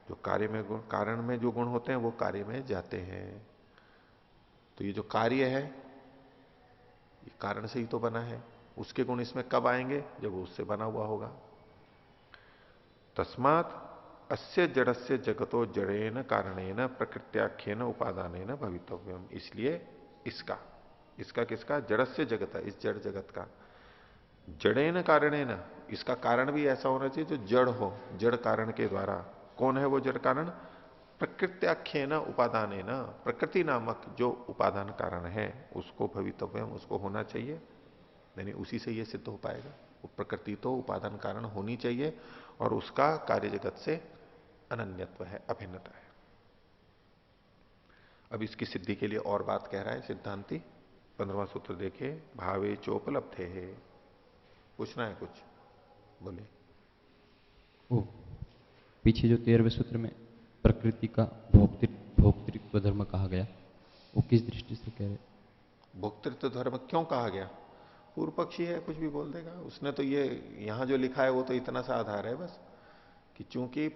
जो कार्य में गुण, कारण में जो गुण होते हैं वो कार्य में जाते हैं। तो ये जो कार्य है ये कारण से ही तो बना है, उसके गुण इसमें कब आएंगे? जब वो उससे बना हुआ होगा। तस्मात् अस्य जड़स्य जगतो जड़ेन कारणेन प्रकृत्याख्येन उपादानेन भवितव्यम। इसलिए इसका किसका? जड़स्य जगत है, इस जड़ जगत का। जड़ेन कारणेन, इसका कारण भी ऐसा होना चाहिए जो जड़ हो, जड़ कारण के द्वारा। कौन है वो जड़ कारण? प्रकृत्याख्येन उपादानेन, प्रकृति नामक जो उपादान कारण है उसको भवितव्यम, उसको होना चाहिए, यानी उसी से ये सिद्ध हो पाएगा। वो प्रकृति तो उपादान कारण होनी चाहिए और उसका कार्य जगत से अनन्यत्व है, अभिन्नता है। अब इसकी सिद्धि के लिए और बात कह रहा है सिद्धांती। 15वां सूत्र देखिए, भावे चोपलब्धे है। पूछना है कुछ? बोलिए।
ओ, पीछे जो 13वें सूत्र में प्रकृति का भोक्तृत्व धर्म कहा गया, वो किस दृष्टि से कह रहे?
भोक्तृत्व धर्म क्यों कहा गया? पूर्व पक्षी है, कुछ भी बोल देगा उसने। तो ये यहां जो लिखा है वो तो इतना सा आधार है बस कि चूंकि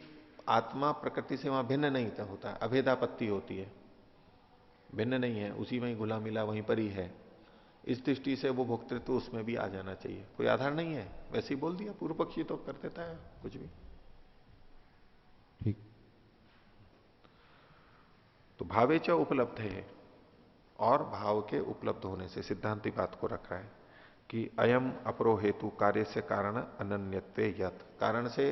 आत्मा प्रकृति से वहां भिन्न नहीं होता, अभेदापत्ति होती है, भिन्न नहीं है, उसी में ही घुला मिला वहीं पर ही है। इस दृष्टि से वो भोक्तृत्व उसमें भी आ जाना चाहिए, कोई आधार नहीं है, वैसे ही बोल दिया। पूर्व पक्षी तो कर देता है कुछ भी।
ठीक।
तो भावे च उपलब्ध है, और भाव के उपलब्ध होने से सिद्धांति बात को रखा है कि अयम अपरो हेतु कार्य से कारण अनन्यत्वे यत्, कारण से,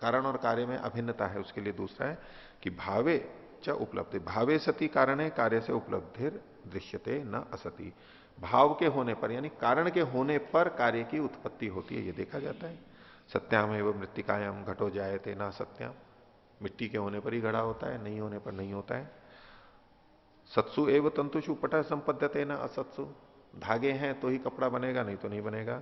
कारण और कार्य में अभिन्नता है, उसके लिए दूसरा है कि भावे च उपलब्धि, भावे सती कारण कार्य से उपलब्धिर दृश्यते न असती। भाव के होने पर यानी कारण के होने पर कार्य की उत्पत्ति होती है, ये देखा जाता है। सत्याम एवं मृत्तिकायाम घटो जायते ना सत्याम, मिट्टी के होने पर ही घड़ा होता है, नहीं होने पर नहीं होता है। सत्सु एव तंतुषु पटः संपद्यते न असत्सु, धागे हैं तो ही कपड़ा बनेगा, नहीं तो नहीं बनेगा।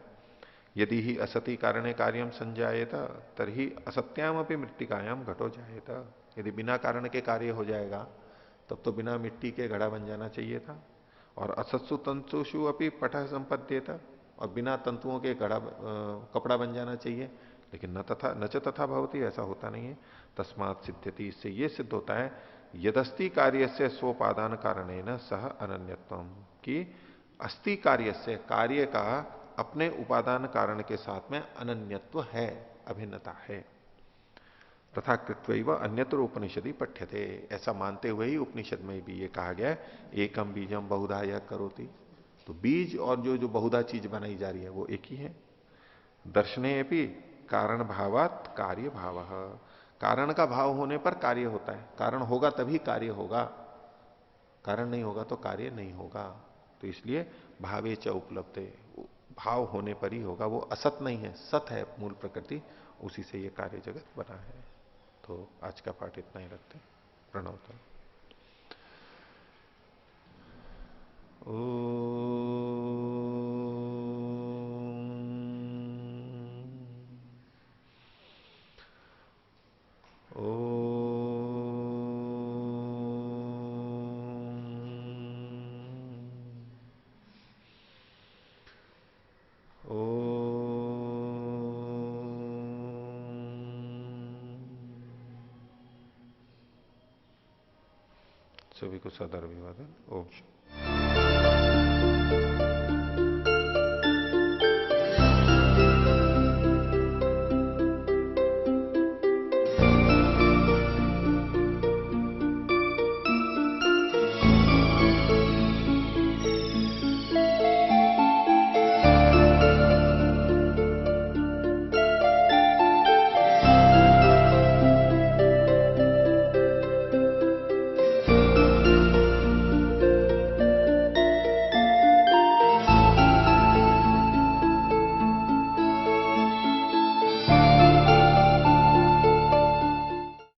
यदि ही असति कारणे कार्यम संजायेत तभी असत्याम अपनी मृत्तिकायाम घटो जायेत। यदि बिना कारण के कार्य हो जाएगा तब तो बिना मिट्टी के घड़ा बन जाना चाहिए था। और असत्सु तंतुषु अपनी पटः संपद्येत, और बिना तंतुओं के घड़ा कपड़ा बन जाना चाहिए, लेकिन न च तथा भवती, ऐसा होता नहीं है। तस्मात् सिद्ध्यति, इससे ये सिद्ध होता है यदस्ति कार्य से स्वोपादान कारणेन सह अनन्यत्वम, कि अस्ति कार्य से, कार्य का अपने उपादान कारण के साथ में अनन्यत्व है, अभिन्नता है। तथा कृत्वैव अन्यत्र उपनिषदि पठ्यते, ऐसा मानते हुए ही उपनिषद में भी ये कहा गया एकम बीजम बहुधा यह करोति। तो बीज और जो जो बहुधा चीज बनाई जा रही है वो एक ही है। दर्शने भी कारण भावात कार्य भाव, कारण का भाव होने पर कार्य होता है, कारण होगा तभी कार्य होगा, कारण नहीं होगा तो कार्य नहीं होगा। तो इसलिए भावे च उपलब्धे, भाव होने पर ही होगा, वो असत नहीं है, सत है मूल प्रकृति, उसी से ये कार्य जगत बना है। तो आज का पाठ इतना ही रखते हैं। प्रणव तो सभी को सदर अभिवादन। ओम शांति।